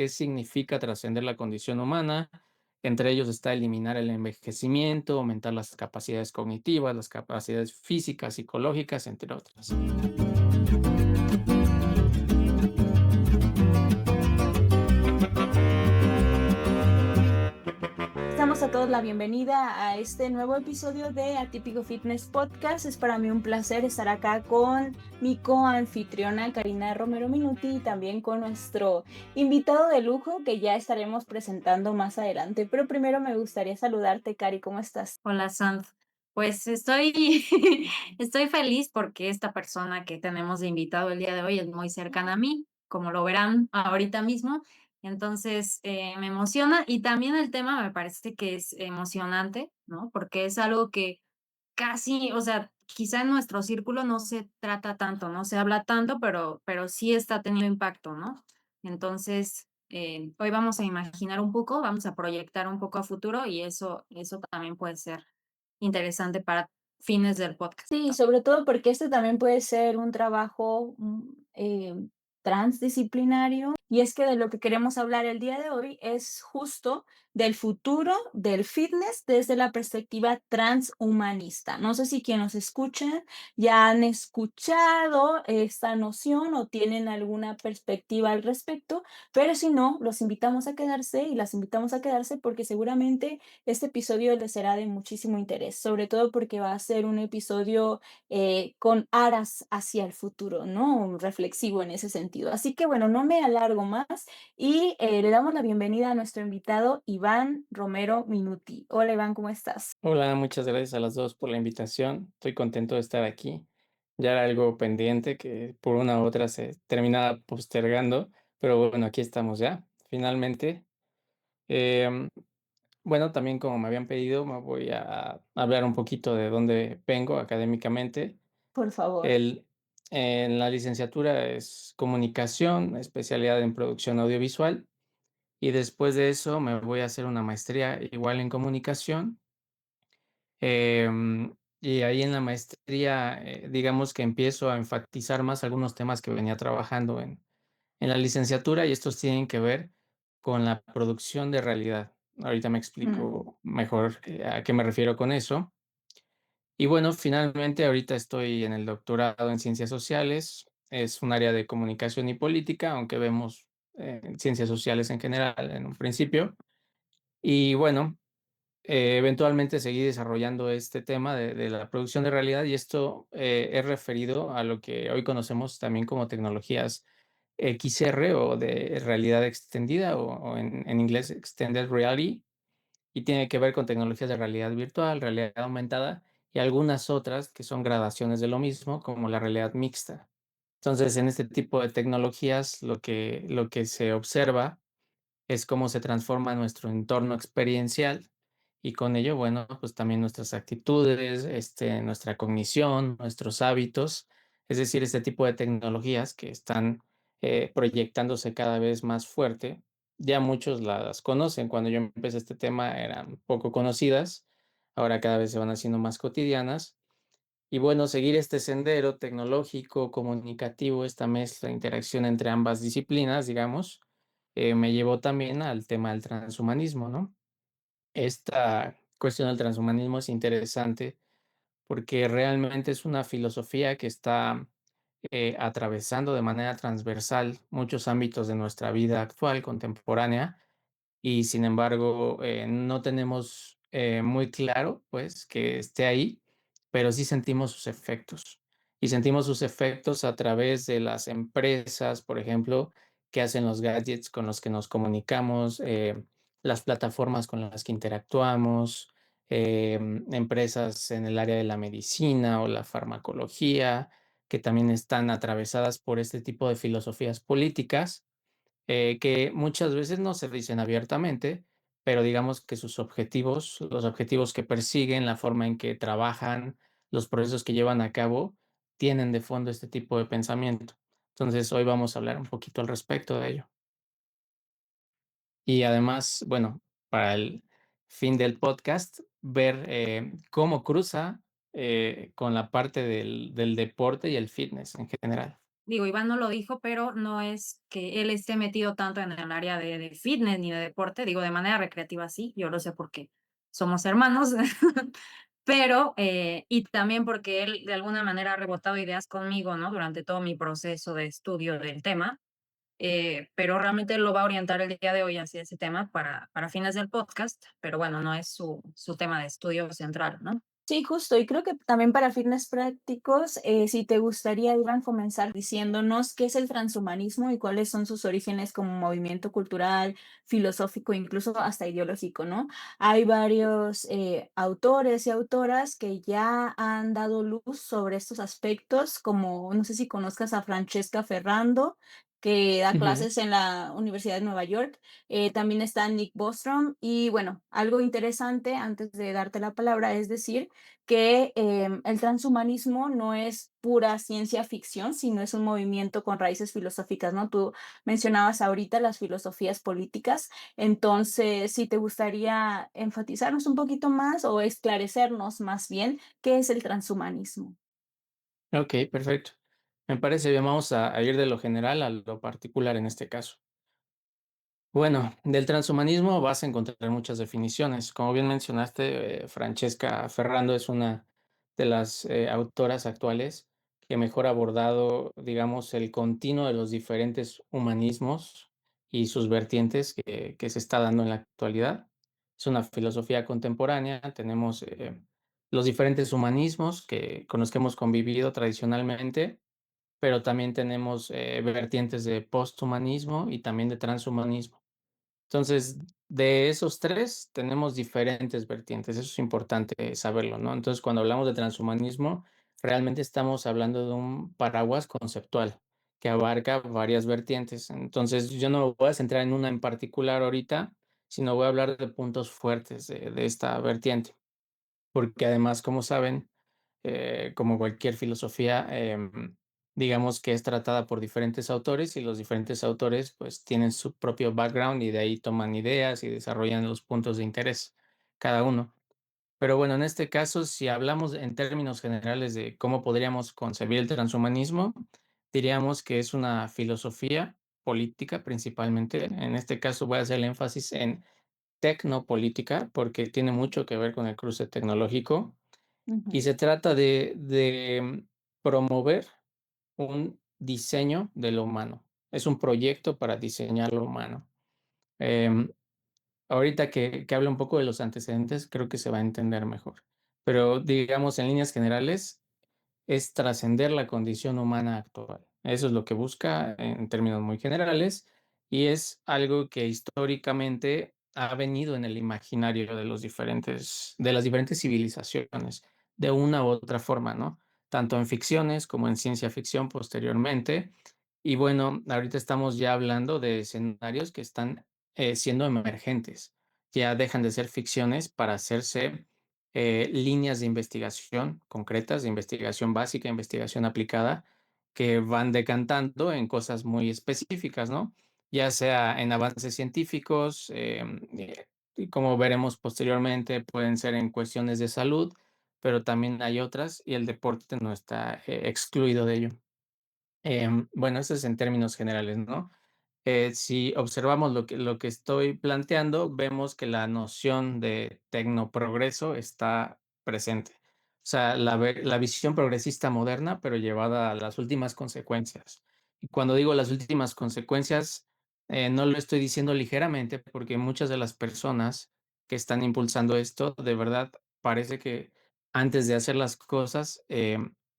qué significa trascender la condición humana. Entre ellos está eliminar el envejecimiento, aumentar las capacidades cognitivas, las capacidades físicas, psicológicas, entre otras. Damos a todos la bienvenida a este nuevo episodio de Atípico Fitness Podcast. Es para mí un placer estar acá con mi coanfitriona Karina Romero Minuti y también con nuestro invitado de lujo que ya estaremos presentando más adelante. Pero primero me gustaría saludarte, Cari, ¿cómo estás? Hola, Sant. Pues estoy, estoy feliz porque esta persona que tenemos de invitado el día de hoy es muy cercana a mí, como lo verán ahorita mismo. Entonces, me emociona y también el tema me parece que es emocionante, ¿no? Porque es algo que casi, o sea, quizá en nuestro círculo no se trata tanto, no se habla tanto, pero sí está teniendo impacto, ¿no? Entonces, hoy vamos a imaginar un poco, vamos a proyectar un poco a futuro y eso también puede ser interesante para fines del podcast. Sí, sobre todo porque este también puede ser un trabajo transdisciplinario. Y es que de lo que queremos hablar el día de hoy es justo del futuro del fitness desde la perspectiva transhumanista. No sé si quienes nos escuchan ya han escuchado esta noción o tienen alguna perspectiva al respecto, pero si no, los invitamos a quedarse y las invitamos a quedarse porque seguramente este episodio les será de muchísimo interés, sobre todo porque va a ser un episodio con aras hacia el futuro, ¿no? Reflexivo en ese sentido. Así que bueno, no me alargo más y le damos la bienvenida a nuestro invitado Iván Romero Minuti. Hola Iván, ¿cómo estás? Hola, muchas gracias a las dos por la invitación. Estoy contento de estar aquí. Ya era algo pendiente que por una u otra se terminaba postergando, pero bueno, aquí estamos ya, finalmente. Em, bueno, también como me habían pedido, me voy a hablar un poquito de dónde vengo académicamente. Por favor. El, en la licenciatura es comunicación, especialidad en producción audiovisual, y después de eso me voy a hacer una maestría igual en comunicación. Y ahí en la maestría, digamos que empiezo a enfatizar más algunos temas que venía trabajando en la licenciatura, y estos tienen que ver con la producción de realidad. Ahorita me Mm. explico mejor a qué me refiero con eso. Y bueno, finalmente ahorita estoy en el doctorado en ciencias sociales. Es un área de comunicación y política, aunque vemos ciencias sociales en general en un principio. Y bueno, eventualmente seguí desarrollando este tema de la producción de realidad, y esto es referido a lo que hoy conocemos también como tecnologías XR o de realidad extendida o en inglés Extended Reality, y tiene que ver con tecnologías de realidad virtual, realidad aumentada y algunas otras que son gradaciones de lo mismo, como la realidad mixta. Entonces, en este tipo de tecnologías, lo que se observa es cómo se transforma nuestro entorno experiencial, y con ello, bueno, pues también nuestras actitudes, nuestra cognición, nuestros hábitos, es decir, este tipo de tecnologías que están proyectándose cada vez más fuerte. Ya muchos las conocen. Cuando yo empecé este tema eran poco conocidas, ahora cada vez se van haciendo más cotidianas. Y bueno, seguir este sendero tecnológico, comunicativo, esta mezcla, interacción entre ambas disciplinas, digamos, me llevó también al tema del transhumanismo, ¿no? Esta cuestión del transhumanismo es interesante porque realmente es una filosofía que está atravesando de manera transversal muchos ámbitos de nuestra vida actual, contemporánea, y sin embargo, no tenemos muy claro, pues, que esté ahí, pero sí sentimos sus efectos. Y sentimos sus efectos a través de las empresas, por ejemplo, que hacen los gadgets con los que nos comunicamos, las plataformas con las que interactuamos, empresas en el área de la medicina o la farmacología, que también están atravesadas por este tipo de filosofías políticas, que muchas veces no se dicen abiertamente, pero digamos que sus objetivos, los objetivos que persiguen, la forma en que trabajan, los procesos que llevan a cabo, tienen de fondo este tipo de pensamiento. Entonces, hoy vamos a hablar un poquito al respecto de ello. Y además, bueno, para el fin del podcast, ver cómo cruza con la parte del deporte y el fitness en general. digo, Iván no lo dijo, pero no es que él esté metido tanto en el área de fitness ni de deporte, digo, de manera recreativa sí, yo lo sé porque somos hermanos, pero, y también porque él de alguna manera ha rebotado ideas conmigo, ¿no? Durante todo mi proceso de estudio del tema, pero realmente él lo va a orientar el día de hoy hacia ese tema para fines del podcast, pero bueno, no es su tema de estudio central, ¿no? Sí, justo. Y creo que también para fines prácticos, si te gustaría, Iván, comenzar diciéndonos qué es el transhumanismo y cuáles son sus orígenes como movimiento cultural, filosófico, incluso hasta ideológico, ¿no? Hay varios autores y autoras que ya han dado luz sobre estos aspectos, como no sé si conozcas a Francesca Ferrando, que da Ujú. clases en la Universidad de Nueva York. También está Nick Bostrom. Y bueno, algo interesante antes de darte la palabra es decir que el transhumanismo no es pura ciencia ficción, sino es un movimiento con raíces filosóficas, ¿no? Tú mencionabas ahorita las filosofías políticas, entonces si te gustaría enfatizarnos un poquito más o esclarecernos más bien qué es el transhumanismo. Okey, perfecto. Me parece bien, vamos a ir de lo general a lo particular en este caso. Bueno, del transhumanismo vas a encontrar muchas definiciones. Como bien mencionaste, Francesca Ferrando es una de las autoras actuales que mejor ha abordado, digamos, el continuo de los diferentes humanismos y sus vertientes que se está dando en la actualidad. Es una filosofía contemporánea. Tenemos los diferentes humanismos con los que hemos convivido tradicionalmente, pero también tenemos vertientes de posthumanismo y también de transhumanismo. Entonces, de esos 3 tenemos diferentes vertientes, eso es importante saberlo, ¿no? Entonces, cuando hablamos de transhumanismo, realmente estamos hablando de un paraguas conceptual que abarca varias vertientes. Entonces, yo no me voy a centrar en una en particular ahorita, sino voy a hablar de puntos fuertes de esta vertiente, porque además, como saben, como cualquier filosofía, digamos que es tratada por diferentes autores y los diferentes autores pues tienen su propio background y de ahí toman ideas y desarrollan los puntos de interés cada uno. Pero bueno, en este caso, si hablamos en términos generales de cómo podríamos concebir el transhumanismo, diríamos que es una filosofía política principalmente. En este caso voy a hacer el énfasis en tecnopolítica porque tiene mucho que ver con el cruce tecnológico y Ujú, se trata de promover un diseño de lo humano. Es un proyecto para diseñar lo humano. Em, Ahorita que hable un poco de los antecedentes, creo que se va a entender mejor. Pero digamos, en líneas generales, es trascender la condición humana actual. Eso es lo que busca en términos muy generales y es algo que históricamente ha venido en el imaginario de las diferentes civilizaciones, de una u otra forma, ¿no? Tanto en ficciones como en ciencia ficción posteriormente. Y bueno, ahorita estamos ya hablando de escenarios que están siendo emergentes. Ya dejan de ser ficciones para hacerse líneas de investigación concretas, de investigación básica, investigación aplicada, que van decantando en cosas muy específicas, ¿no? Ya sea en avances científicos, y como veremos posteriormente, pueden ser en cuestiones de salud, pero también hay otras y el deporte no está excluido de ello. Bueno, eso es en términos generales, ¿no? Si observamos lo que estoy planteando, vemos que la noción de tecnoprogreso está presente. O sea, la visión progresista moderna, pero llevada a las últimas consecuencias. Y cuando digo las últimas consecuencias, no lo estoy diciendo ligeramente, porque muchas de las personas que están impulsando esto, de verdad, parece que antes de hacer las cosas,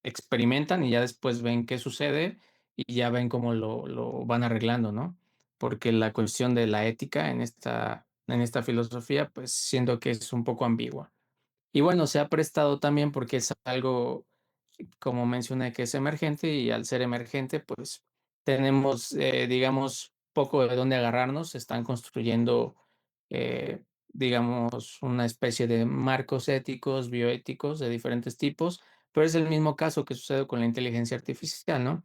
experimentan y ya después ven qué sucede y ya ven cómo lo van arreglando, ¿no? Porque la cuestión de la ética en esta filosofía, pues siento que es un poco ambigua. Y bueno, se ha prestado también porque es algo, como mencioné, que es emergente y al ser emergente, pues tenemos, digamos, poco de dónde agarrarnos. Se están construyendo, digamos, una especie de marcos éticos, bioéticos de diferentes tipos, pero es el mismo caso que sucede con la inteligencia artificial, ¿no?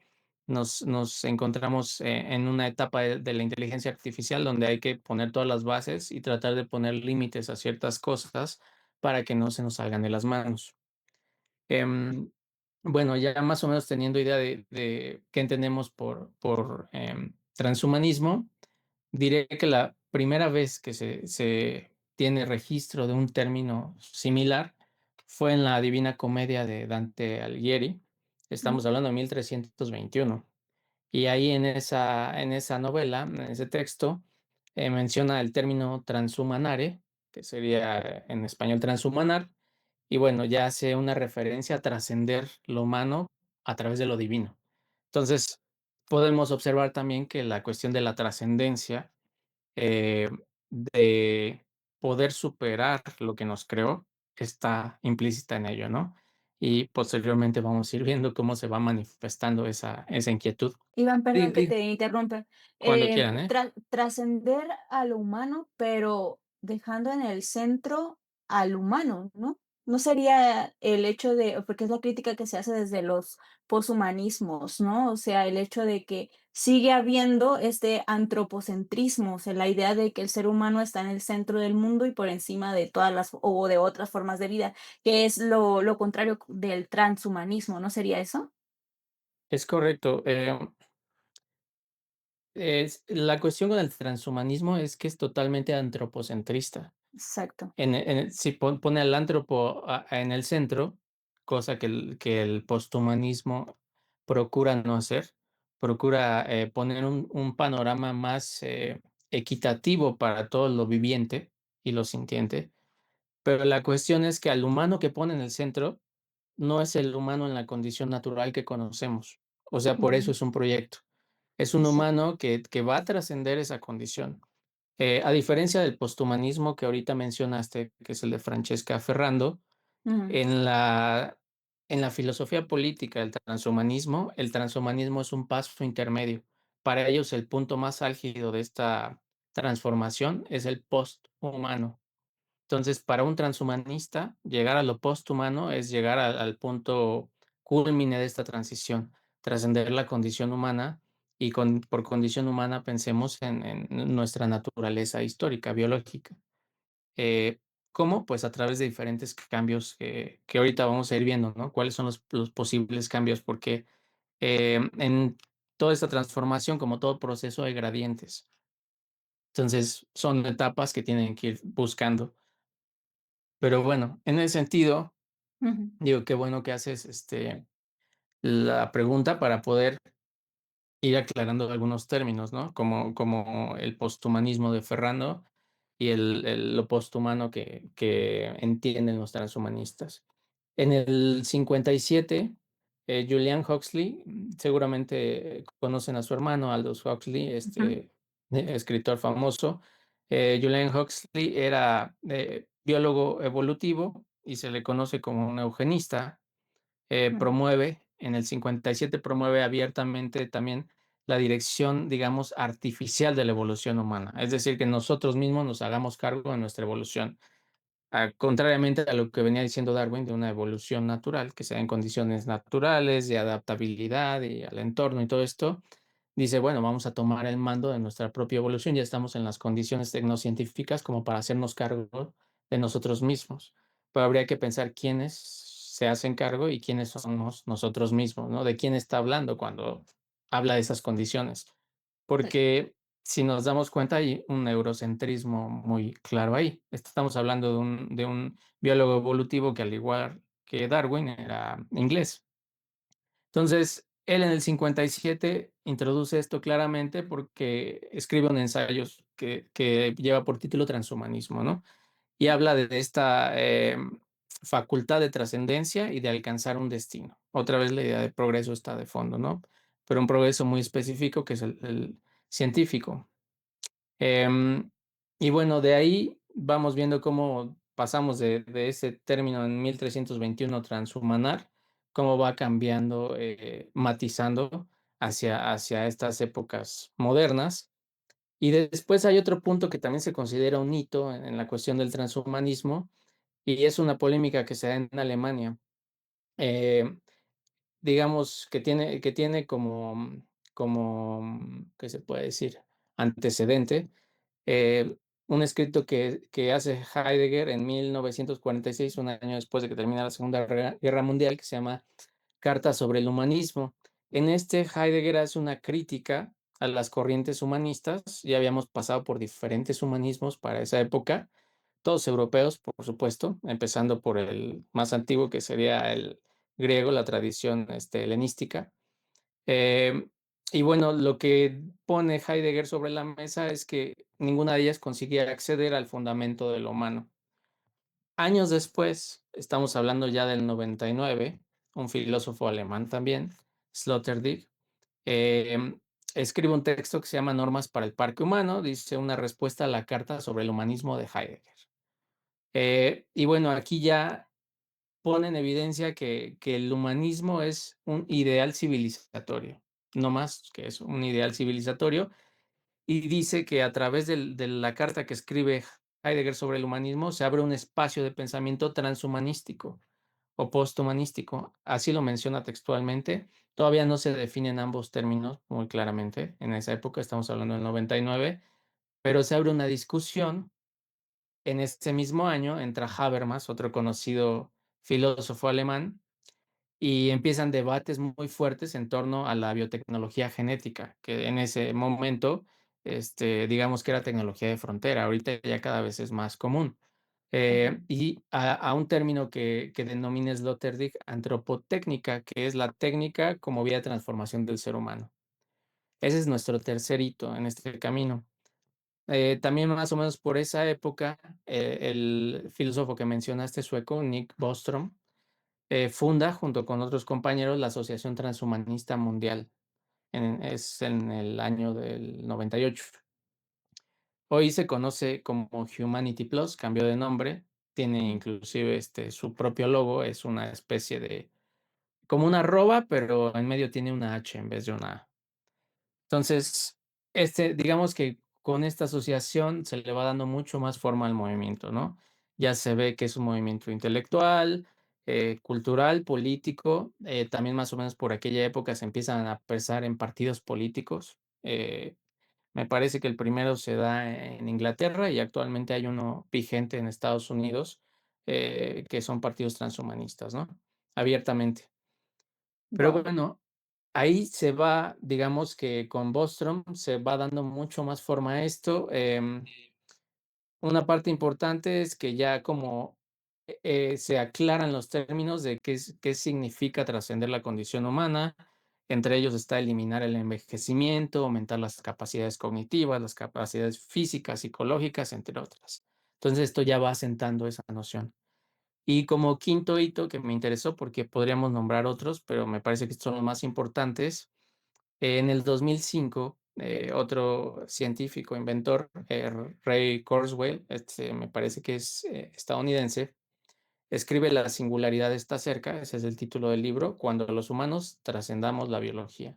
Nos encontramos en una etapa de la inteligencia artificial donde hay que poner todas las bases y tratar de poner límites a ciertas cosas para que no se nos salgan de las manos. Em, Bueno, ya más o menos teniendo idea de qué entendemos por transhumanismo, diré que la primera vez que se tiene registro de un término similar fue en la Divina Comedia de Dante Alighieri. Ujú, Estamos hablando de 1321. Y ahí en esa novela, en ese texto, menciona el término transhumanare, que sería en español transhumanar, y bueno, ya hace una referencia a trascender lo humano a través de lo divino. Entonces, podemos observar también que la cuestión de la trascendencia, eh, de poder superar lo que nos creó, está implícita en ello, ¿no? Y posteriormente vamos a ir viendo cómo se va manifestando esa inquietud. Iván, Di perdón que di te interrumpa. Cuando quieran, ¿eh? Trascender a lo humano, pero dejando en el centro al humano, ¿no? No sería el hecho de, porque es la crítica que se hace desde los poshumanismos, ¿no? O sea, el hecho de que sigue habiendo este antropocentrismo, o sea, la idea de que el ser humano está en el centro del mundo y por encima de todas las, o de otras formas de vida, que es lo contrario del transhumanismo, ¿no sería eso? Es correcto, es la cuestión con el transhumanismo es que es totalmente antropocentrista. Exacto. Si pone al antropo en el centro, cosa que el posthumanismo procura no hacer, procura, poner un panorama más, equitativo para todo lo viviente y lo sintiente, pero la cuestión es que al humano que pone en el centro no es el humano en la condición natural que conocemos. O sea, por eso Ujú. es un proyecto. Es un Sí. humano que va a trascender esa condición. A diferencia del posthumanismo que ahorita mencionaste, que es el de Francesca Ferrando, Ujú, en la filosofía política del transhumanismo, el transhumanismo es un paso intermedio. Para ellos, el punto más álgido de esta transformación es el posthumano. Entonces, para un transhumanista, llegar a lo posthumano es llegar al punto cúlmine de esta transición, trascender la condición humana y por condición humana pensemos en nuestra naturaleza histórica, biológica. Eh, ¿Cómo? Pues a través de diferentes cambios que ahorita vamos a ir viendo, ¿no? ¿Cuáles son los posibles cambios? Porque en toda esta transformación, como todo proceso, hay gradientes. Entonces, son etapas que tienen que ir buscando. Pero bueno, en ese sentido, ujú, digo, qué bueno que haces, la pregunta para poder ir aclarando algunos términos, ¿no? Como el posthumanismo de Ferrando y lo posthumano que entienden los transhumanistas. En el 57, Julian Huxley, seguramente conocen a su hermano Aldous Huxley, ujú, escritor famoso. Julian Huxley era biólogo evolutivo y se le conoce como un eugenista. ujú, En el 57 promueve abiertamente también la dirección, digamos, artificial de la evolución humana, es decir, que nosotros mismos nos hagamos cargo de nuestra evolución. Contrariamente a lo que venía diciendo Darwin de una evolución natural, que se da en condiciones naturales, de adaptabilidad y al entorno y todo esto, dice, bueno, vamos a tomar el mando de nuestra propia evolución, ya estamos en las condiciones tecnocientíficas como para hacernos cargo de nosotros mismos. Pero habría que pensar quiénes se hacen cargo y quiénes somos nosotros mismos, ¿no? De quién está hablando cuando habla de esas condiciones. Porque si nos damos cuenta, hay un eurocentrismo muy claro ahí. Estamos hablando de un biólogo evolutivo que, al igual que Darwin, era inglés. Entonces, él en el 57 introduce esto claramente porque escribe un ensayo que lleva por título Transhumanismo, ¿no? Y habla de esta facultad de trascendencia y de alcanzar un destino. Otra vez la idea de progreso está de fondo, ¿no? Pero un progreso muy específico que es el científico. Em, y bueno, de ahí vamos viendo cómo pasamos de ese término en 1321 transhumanar, cómo va cambiando, matizando hacia estas épocas modernas. Y después hay otro punto que también se considera un hito en la cuestión del transhumanismo, y es una polémica que se da en Alemania. Eh, digamos que tiene como, ¿qué se puede decir? Antecedente, un escrito que hace Heidegger en 1946, un año después de que termina la Segunda Guerra Mundial, que se llama Carta sobre el humanismo. En este, Heidegger hace una crítica a las corrientes humanistas. Ya habíamos pasado por diferentes humanismos para esa época, todos europeos, por supuesto, empezando por el más antiguo, que sería el griego, la tradición helenística. Eh, y bueno, lo que pone Heidegger sobre la mesa es que ninguna de ellas conseguía acceder al fundamento de lo humano. Años después, estamos hablando ya del 99, un filósofo alemán también, Sloterdijk, eh, escribe un texto que se llama Normas para el Parque Humano, dice una respuesta a la carta sobre el humanismo de Heidegger. Y bueno, aquí ya pone en evidencia que el humanismo es un ideal civilizatorio, no más que eso, un ideal civilizatorio, y dice que a través de la carta que escribe Heidegger sobre el humanismo se abre un espacio de pensamiento transhumanístico o posthumanístico, así lo menciona textualmente. Todavía no se definen ambos términos muy claramente en esa época, estamos hablando del 99, pero se abre una discusión en ese mismo año. Entra Habermas, otro conocido filósofo alemán, y empiezan debates muy fuertes en torno a la biotecnología genética, que en ese momento, digamos que era tecnología de frontera, ahorita ya cada vez es más común. Y a un término que denomina Sloterdijk antropotécnica, que es la técnica como vía de transformación del ser humano. Ese es nuestro tercer hito en este camino. También más o menos por esa época, el filósofo que mencionaste, sueco, Nick Bostrom, funda junto con otros compañeros la Asociación Transhumanista Mundial. Es en el año del 98. Hoy se conoce como Humanity Plus, cambió de nombre, tiene inclusive su propio logo, es una especie de, como una arroba, pero en medio tiene una H en vez de una A. Entonces, digamos que con esta asociación se le va dando mucho más forma al movimiento, ¿no? Ya se ve que es un movimiento intelectual, cultural, político, también más o menos por aquella época se empiezan a pensar en partidos políticos. Me parece que el primero se da en Inglaterra y actualmente hay uno vigente en Estados Unidos, que son partidos transhumanistas, ¿no? Abiertamente. Pero Wow. bueno, ahí se va, digamos que con Bostrom se va dando mucho más forma a esto. Una parte importante es que ya como se aclaran los términos de qué significa trascender la condición humana. Entre ellos está eliminar el envejecimiento, aumentar las capacidades cognitivas, las capacidades físicas, psicológicas, entre otras. Entonces esto ya va asentando esa noción. Y como quinto hito que me interesó, porque podríamos nombrar otros, pero me parece que estos son los más importantes, en el 2005, otro científico, inventor, Ray Kurzweil, me parece que es estadounidense, escribe La singularidad está cerca, ese es el título del libro, cuando los humanos trascendamos la biología.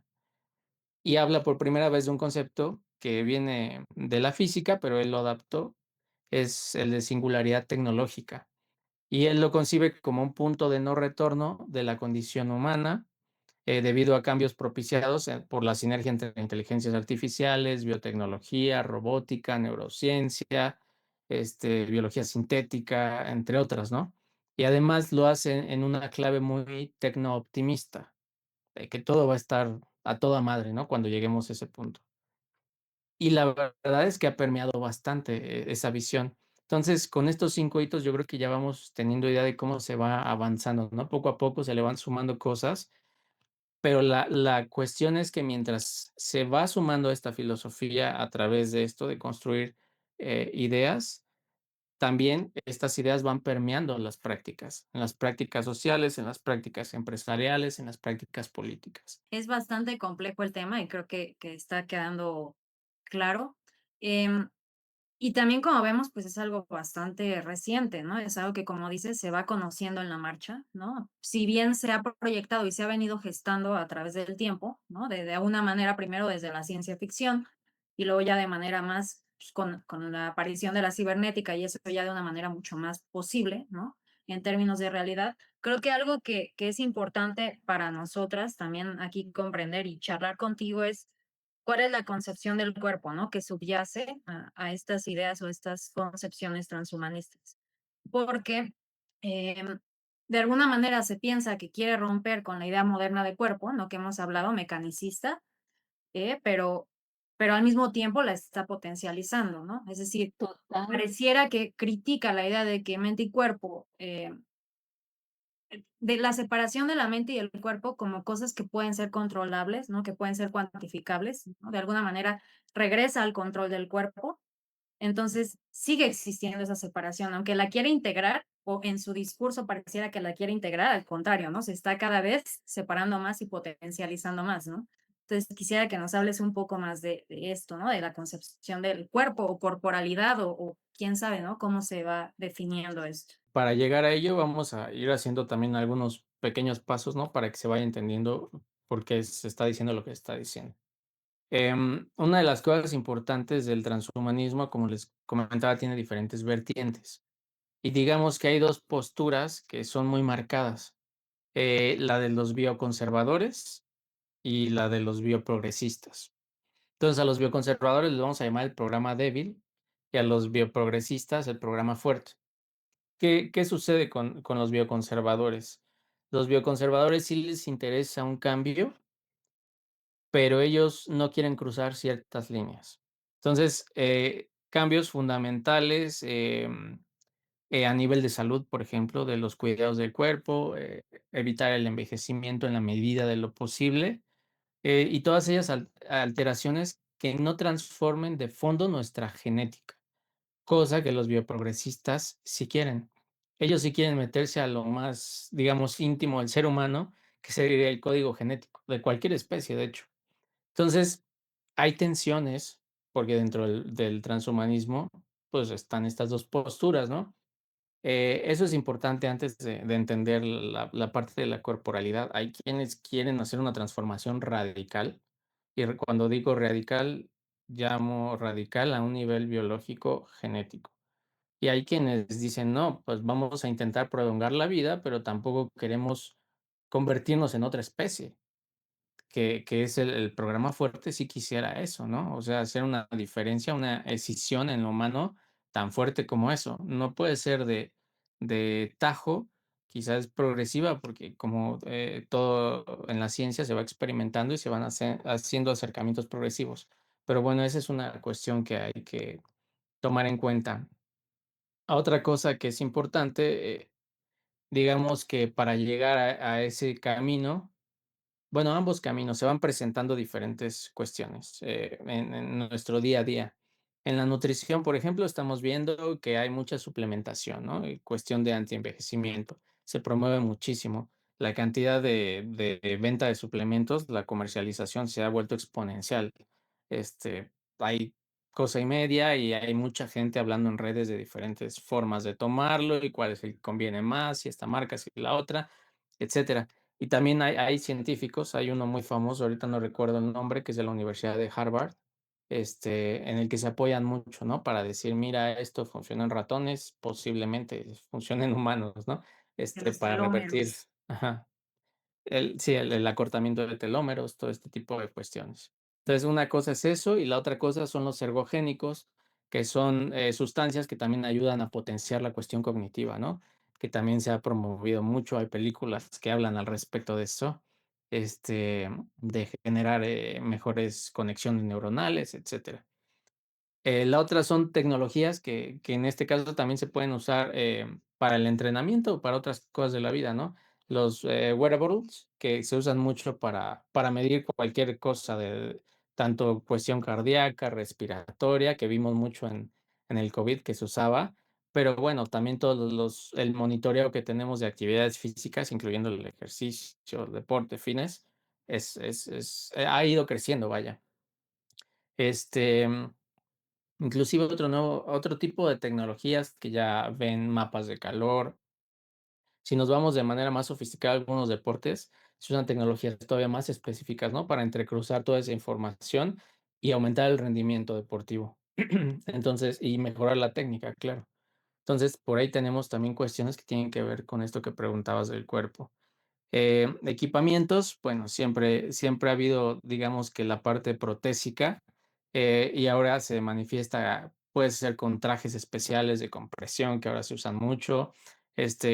Y habla por primera vez de un concepto que viene de la física, pero él lo adaptó, es el de singularidad tecnológica. Y él lo concibe como un punto de no retorno de la condición humana, debido a cambios propiciados por la sinergia entre inteligencias artificiales, biotecnología, robótica, neurociencia, biología sintética, entre otras, ¿no? Y además lo hace en una clave muy tecno-optimista, de que todo va a estar a toda madre, ¿no? Cuando lleguemos a ese punto. Y la verdad es que ha permeado bastante esa visión. Entonces, con estos 5 hitos, yo creo que ya vamos teniendo idea de cómo se va avanzando, ¿no? Poco a poco se le van sumando cosas, pero la cuestión es que mientras se va sumando esta filosofía a través de esto, de construir ideas, también estas ideas van permeando en las prácticas sociales, en las prácticas empresariales, en las prácticas políticas. Es bastante complejo el tema y creo que está quedando claro. Em, y también, como vemos, pues es algo bastante reciente, ¿no? Es algo que, como dices, se va conociendo en la marcha, ¿no? Si bien se ha proyectado y se ha venido gestando a través del tiempo, ¿no? De una manera primero desde la ciencia ficción y luego ya de manera más, pues, con la aparición de la cibernética y eso ya de una manera mucho más posible, ¿no? En términos de realidad. Creo que algo que es importante para nosotras también aquí comprender y charlar contigo es cuál es la concepción del cuerpo, ¿no? Que subyace a estas ideas o estas concepciones transhumanistas. Porque em, de alguna manera se piensa que quiere romper con la idea moderna de cuerpo, ¿no? Que hemos hablado, mecanicista, pero al mismo tiempo la está potencializando, ¿no? Es decir, Total, pareciera que critica la idea de que mente y cuerpo, de la separación de la mente y el cuerpo como cosas que pueden ser controlables, ¿no? Que pueden ser cuantificables, ¿no? De alguna manera regresa al control del cuerpo. Entonces, sigue existiendo esa separación, aunque la quiere integrar, o en su discurso pareciera que la quiere integrar, al contrario, ¿no? Se está cada vez separando más y potencializando más, ¿no? Entonces, quisiera que nos hables un poco más de esto, ¿no? De la concepción del cuerpo o corporalidad o quién sabe, ¿no? Cómo se va definiendo esto. Para llegar a ello, vamos a ir haciendo también algunos pequeños pasos, ¿no? Para que se vaya entendiendo por qué se está diciendo lo que está diciendo. Una de las cosas importantes del transhumanismo, como les comentaba, tiene diferentes vertientes. Y digamos que hay dos posturas que son muy marcadas, la de los bioconservadores y la de los bioprogresistas. Entonces, a los bioconservadores les vamos a llamar el programa débil y a los bioprogresistas el programa fuerte. ¿Qué sucede con los bioconservadores? Los bioconservadores sí les interesa un cambio, pero ellos no quieren cruzar ciertas líneas. Entonces, cambios fundamentales, a nivel de salud, por ejemplo, de los cuidados del cuerpo, evitar el envejecimiento en la medida de lo posible, y todas ellas alteraciones que no transformen de fondo nuestra genética, cosa que los bioprogresistas sí quieren. Ellos sí quieren meterse a lo más, digamos, íntimo del ser humano, que sería el código genético, de cualquier especie, de hecho. Entonces, hay tensiones, porque dentro del transhumanismo, pues están estas dos posturas, ¿no? Eso es importante antes de entender la parte de la corporalidad. Hay quienes quieren hacer una transformación radical, y cuando digo radical, llamo radical a un nivel biológico genético. Y hay quienes dicen, no, pues vamos a intentar prolongar la vida, pero tampoco queremos convertirnos en otra especie, que es el programa fuerte, si quisiera eso, ¿no? O sea, hacer una diferencia, una escisión en lo humano tan fuerte como eso. No puede ser de tajo, quizás progresiva, porque como todo en la ciencia se va experimentando y se van haciendo acercamientos progresivos. Pero bueno, esa es una cuestión que hay que tomar en cuenta. Otra cosa que es importante, digamos que para llegar a ese camino, bueno, ambos caminos se van presentando diferentes cuestiones, en nuestro día a día. En la nutrición, por ejemplo, estamos viendo que hay mucha suplementación, ¿no? Y cuestión de antienvejecimiento. Se promueve muchísimo. La cantidad de venta de suplementos, la comercialización se ha vuelto exponencial. Hay cosa y media y hay mucha gente hablando en redes de diferentes formas de tomarlo y cuál es el que conviene más, si esta marca, si la otra, etcétera. Y también hay científicos, hay uno muy famoso, ahorita no recuerdo el nombre, que es de la Universidad de Harvard, en el que se apoyan mucho, ¿no? Para decir, mira, esto funciona en ratones, posiblemente funcione en humanos, ¿no? De los Para revertir, telómeros. ajá, sí, el acortamiento de telómeros, todo este tipo de cuestiones. Entonces, una cosa es eso y la otra cosa son los ergogénicos, que son sustancias que también ayudan a potenciar la cuestión cognitiva, ¿no? Que también se ha promovido mucho, hay películas que hablan al respecto de eso, de generar mejores conexiones neuronales, etcétera. La otra son tecnologías que en este caso también se pueden usar, para el entrenamiento o para otras cosas de la vida, ¿no? Los, wearables, que se usan mucho para medir cualquier cosa de tanto cuestión cardíaca, respiratoria, que vimos mucho en el COVID que se usaba, pero bueno, también todos el monitoreo que tenemos de actividades físicas, incluyendo el ejercicio, deporte, fitness, ha ido creciendo, vaya. Este Inclusive otro tipo de tecnologías que ya ven mapas de calor. Si nos vamos de manera más sofisticada a algunos deportes, se usan tecnologías todavía más específicas, ¿no? Para entrecruzar toda esa información y aumentar el rendimiento deportivo. Entonces, y mejorar la técnica, claro. Entonces, por ahí tenemos también cuestiones que tienen que ver con esto que preguntabas del cuerpo. Equipamientos, bueno, siempre ha habido, digamos que la parte protésica, y ahora se manifiesta, puede ser con trajes especiales de compresión que ahora se usan mucho,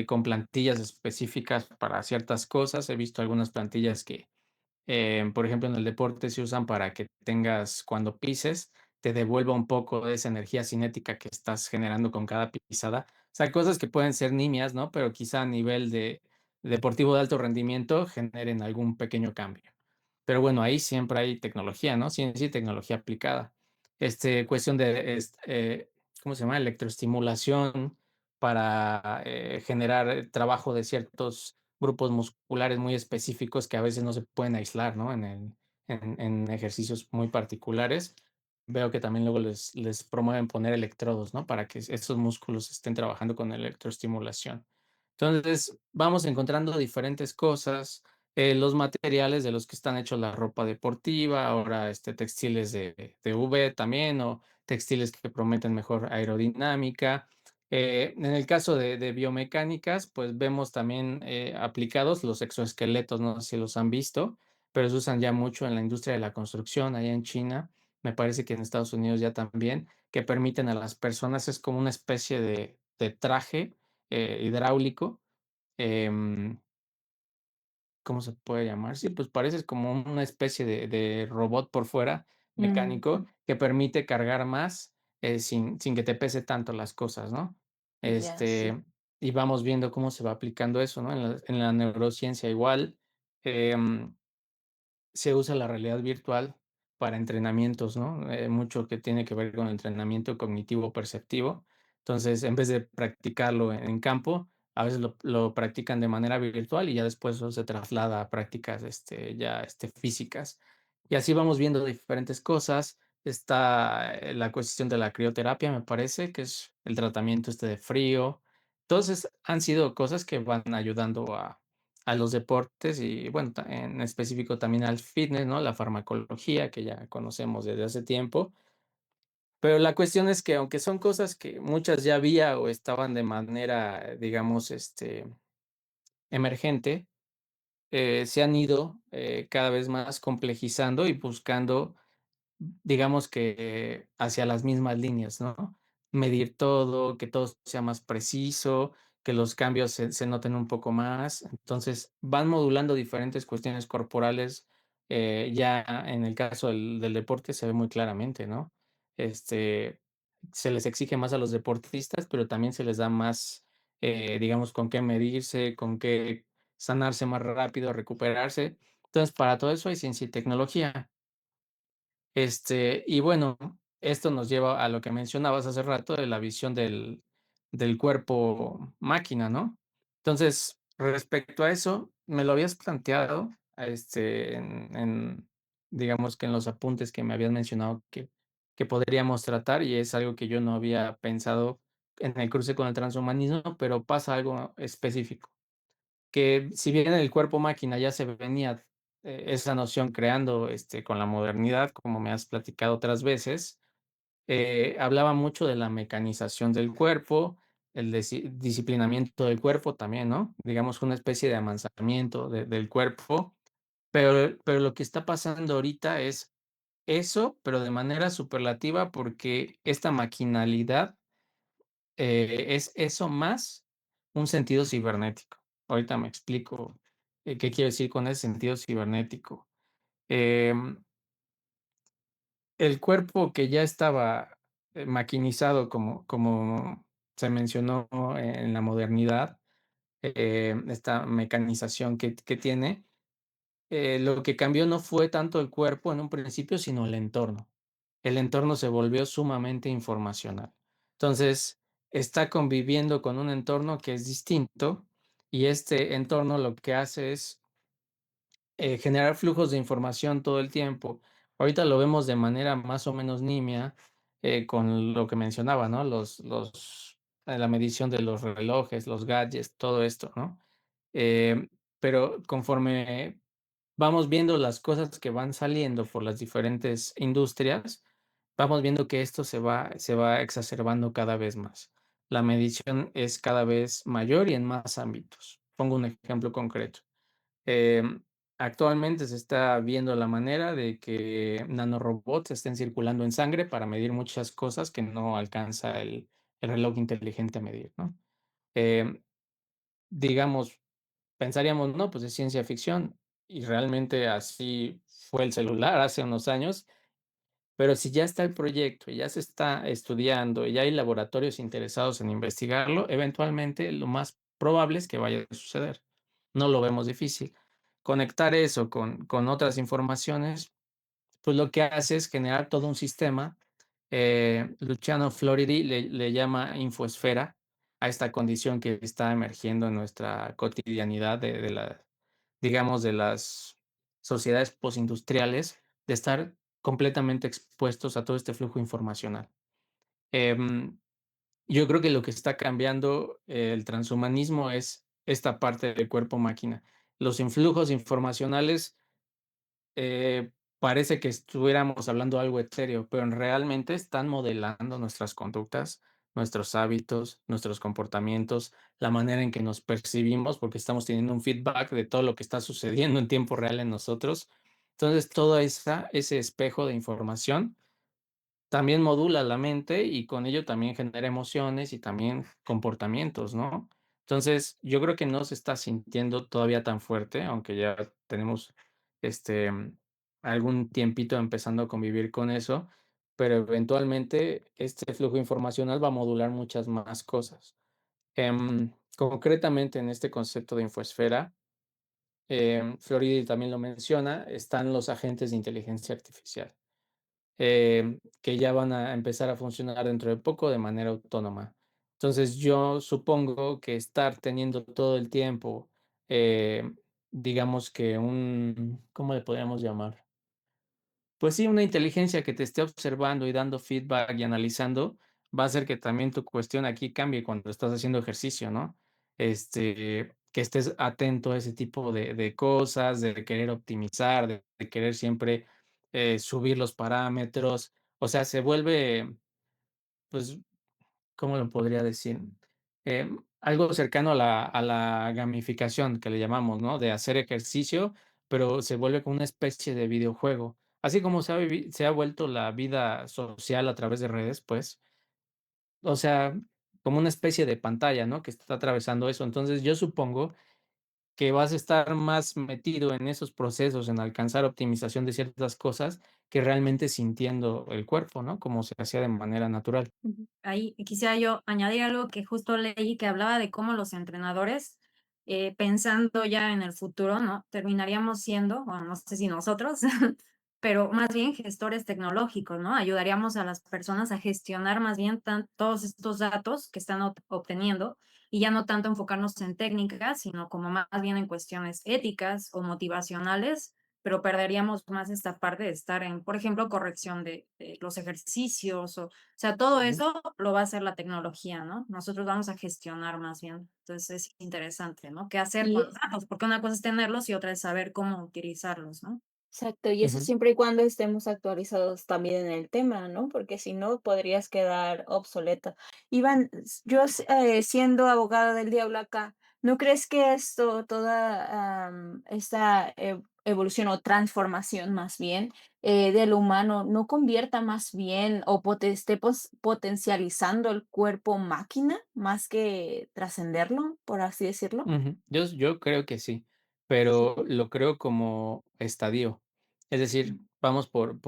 con plantillas específicas para ciertas cosas. He visto algunas plantillas que, por ejemplo, en el deporte se usan para que tengas, cuando pises, te devuelva un poco de esa energía cinética que estás generando con cada pisada. O sea, cosas que pueden ser nimias, ¿no? Pero quizá a nivel de deportivo de alto rendimiento generen algún pequeño cambio. Pero bueno, ahí siempre hay tecnología, ¿no? Ciencia y tecnología aplicada. Cuestión de, ¿cómo se llama? Electroestimulación para generar trabajo de ciertos grupos musculares muy específicos que a veces no se pueden aislar, ¿no? En ejercicios muy particulares. Veo que también luego les promueven poner electrodos, ¿no? Para que esos músculos estén trabajando con electroestimulación. Entonces, vamos encontrando diferentes cosas, los materiales de los que están hechos la ropa deportiva, ahora textiles de UV también, o textiles que prometen mejor aerodinámica. En el caso de biomecánicas, pues vemos también aplicados los exoesqueletos, no sé si los han visto, pero se usan ya mucho en la industria de la construcción, allá en China, me parece que en Estados Unidos ya también, que permiten a las personas, es como una especie de traje hidráulico. em, ¿Cómo se puede llamar? Sí, pues pareces como una especie de robot por fuera, Mm, mecánico, que permite cargar más, sin que te pese tanto las cosas, ¿no? ya, sí. Y vamos viendo cómo se va aplicando eso, ¿no? En la neurociencia igual, em se usa la realidad virtual para entrenamientos, ¿no? Mucho que tiene que ver con el entrenamiento cognitivo perceptivo. Entonces, en vez de practicarlo en campo, a veces lo practican de manera virtual y ya después eso se traslada a prácticas, ya, físicas. Y así vamos viendo diferentes cosas. Está la cuestión de la crioterapia, me parece, que es el tratamiento de frío. Entonces, han sido cosas que van ayudando a los deportes y, bueno, en específico también al fitness, ¿no? La farmacología, que ya conocemos desde hace tiempo. Pero la cuestión es que, aunque son cosas que muchas ya había o estaban de manera, digamos, emergente, se han ido, cada vez más complejizando y buscando, digamos que hacia las mismas líneas, ¿no? Medir todo, que todo sea más preciso, que los cambios se noten un poco más. Entonces, van modulando diferentes cuestiones corporales. Ya en el caso del deporte se ve muy claramente, ¿no? Este, Se les exige más a los deportistas, pero también se les da más, digamos, con qué medirse, con qué sanarse más rápido, recuperarse. Entonces, para todo eso hay ciencia y tecnología. Y bueno, esto nos lleva a lo que mencionabas hace rato de la visión del cuerpo máquina, ¿no? Entonces, respecto a eso, me lo habías planteado, digamos que en los apuntes que me habías mencionado que podríamos tratar, y es algo que yo no había pensado en el cruce con el transhumanismo, pero pasa algo específico que si bien el cuerpo máquina ya se venía esa noción creando con la modernidad, como me has platicado otras veces, hablaba mucho de la mecanización del cuerpo, el disciplinamiento del cuerpo también, ¿no? Digamos una especie de amansamiento del cuerpo, pero lo que está pasando ahorita es eso, pero de manera superlativa, porque esta maquinalidad es eso más un sentido cibernético. Ahorita me explico, qué quiero decir con ese sentido cibernético. Em, el cuerpo que ya estaba, maquinizado como se mencionó en la modernidad, esta mecanización que tiene, lo que cambió no fue tanto el cuerpo en un principio, sino el entorno. El entorno se volvió sumamente informacional. Entonces, está conviviendo con un entorno que es distinto y este entorno lo que hace es generar flujos de información todo el tiempo. Ahorita lo vemos de manera más o menos nimia, con lo que mencionaba, ¿no? La medición de los relojes, los gadgets, todo esto, ¿no? Eh, pero conforme vamos viendo las cosas que van saliendo por las diferentes industrias, vamos viendo que esto se va exacerbando cada vez más. La medición es cada vez mayor y en más ámbitos. Pongo un ejemplo concreto. Em, Actualmente se está viendo la manera de que nanorobots estén circulando en sangre para medir muchas cosas que no alcanza el reloj inteligente a medir, ¿no? Em, digamos, pensaríamos, no, pues es ciencia ficción, y realmente así fue el celular hace unos años, pero si ya está el proyecto, y ya se está estudiando, y ya hay laboratorios interesados en investigarlo, eventualmente lo más probable es que vaya a suceder. No lo vemos difícil. Conectar eso con otras informaciones, pues lo que hace es generar todo un sistema. Luciano Floridi le llama infoesfera a esta condición que está emergiendo en nuestra cotidianidad de la, digamos, de las sociedades postindustriales, de estar completamente expuestos a todo este flujo informacional. Em, yo creo que lo que está cambiando el transhumanismo es esta parte del cuerpo máquina. Los influjos informacionales parece que estuviéramos hablando algo etéreo, pero realmente están modelando nuestras conductas, nuestros hábitos, nuestros comportamientos, la manera en que nos percibimos, porque estamos teniendo un feedback de todo lo que está sucediendo en tiempo real en nosotros. Entonces, todo ese espejo de información también modula la mente y con ello también genera emociones y también comportamientos, ¿no? Entonces, yo creo que no se está sintiendo todavía tan fuerte, aunque ya tenemos, este, algún tiempito empezando a convivir con eso, pero eventualmente este flujo informacional va a modular muchas más cosas. Concretamente en este concepto de infoesfera, Floridi también lo menciona, están los agentes de inteligencia artificial que ya van a empezar a funcionar dentro de poco de manera autónoma. Entonces, yo supongo que estar teniendo todo el tiempo, eh, digamos que ¿cómo le podríamos llamar? Pues sí, una inteligencia que te esté observando y dando feedback y analizando, va a hacer que también tu cuestión aquí cambie cuando estás haciendo ejercicio, ¿no? Que estés atento a ese tipo de cosas, de querer optimizar, de querer siempre subir los parámetros. O sea, se vuelve, pues, ¿cómo lo podría decir? Algo cercano a la gamificación que le llamamos, ¿no? De hacer ejercicio, pero se vuelve como una especie de videojuego. Así como se ha vuelto la vida social a través de redes, pues, o sea, como una especie de pantalla, ¿no? Que está atravesando eso. Entonces, yo supongo que vas a estar más metido en esos procesos, en alcanzar optimización de ciertas cosas, que realmente sintiendo el cuerpo, ¿no? Como se hacía de manera natural. Ujú. Ahí quisiera yo añadir algo que justo leí que hablaba de cómo los entrenadores, pensando ya en el futuro, ¿no? Terminaríamos siendo, bueno, no sé si nosotros, pero más bien gestores tecnológicos, ¿no? Ayudaríamos a las personas a gestionar más bien todos estos datos que están obteniendo y ya no tanto enfocarnos en técnicas, sino como más bien en cuestiones éticas o motivacionales, pero perderíamos más esta parte de estar en, por ejemplo, corrección de los ejercicios o sea, todo Ujú. eso lo va a hacer la tecnología, ¿no? Nosotros vamos a gestionar más bien. Entonces, es interesante, ¿no? ¿Qué hacer con los Y datos? Porque una cosa es tenerlos y otra es saber cómo utilizarlos, ¿no? exacto, y eso Ujú. siempre y cuando estemos actualizados también en el tema, ¿no? Porque si no, podrías quedar obsoleto. Iván, siendo abogado del diablo acá, ¿no crees que esto, toda esta evolución o transformación más bien del humano, no convierta más bien o esté potencializando el cuerpo máquina más que trascenderlo, por así decirlo? Ujú. Yo creo que sí, Sí. pero lo creo como estadio. Es decir, vamos por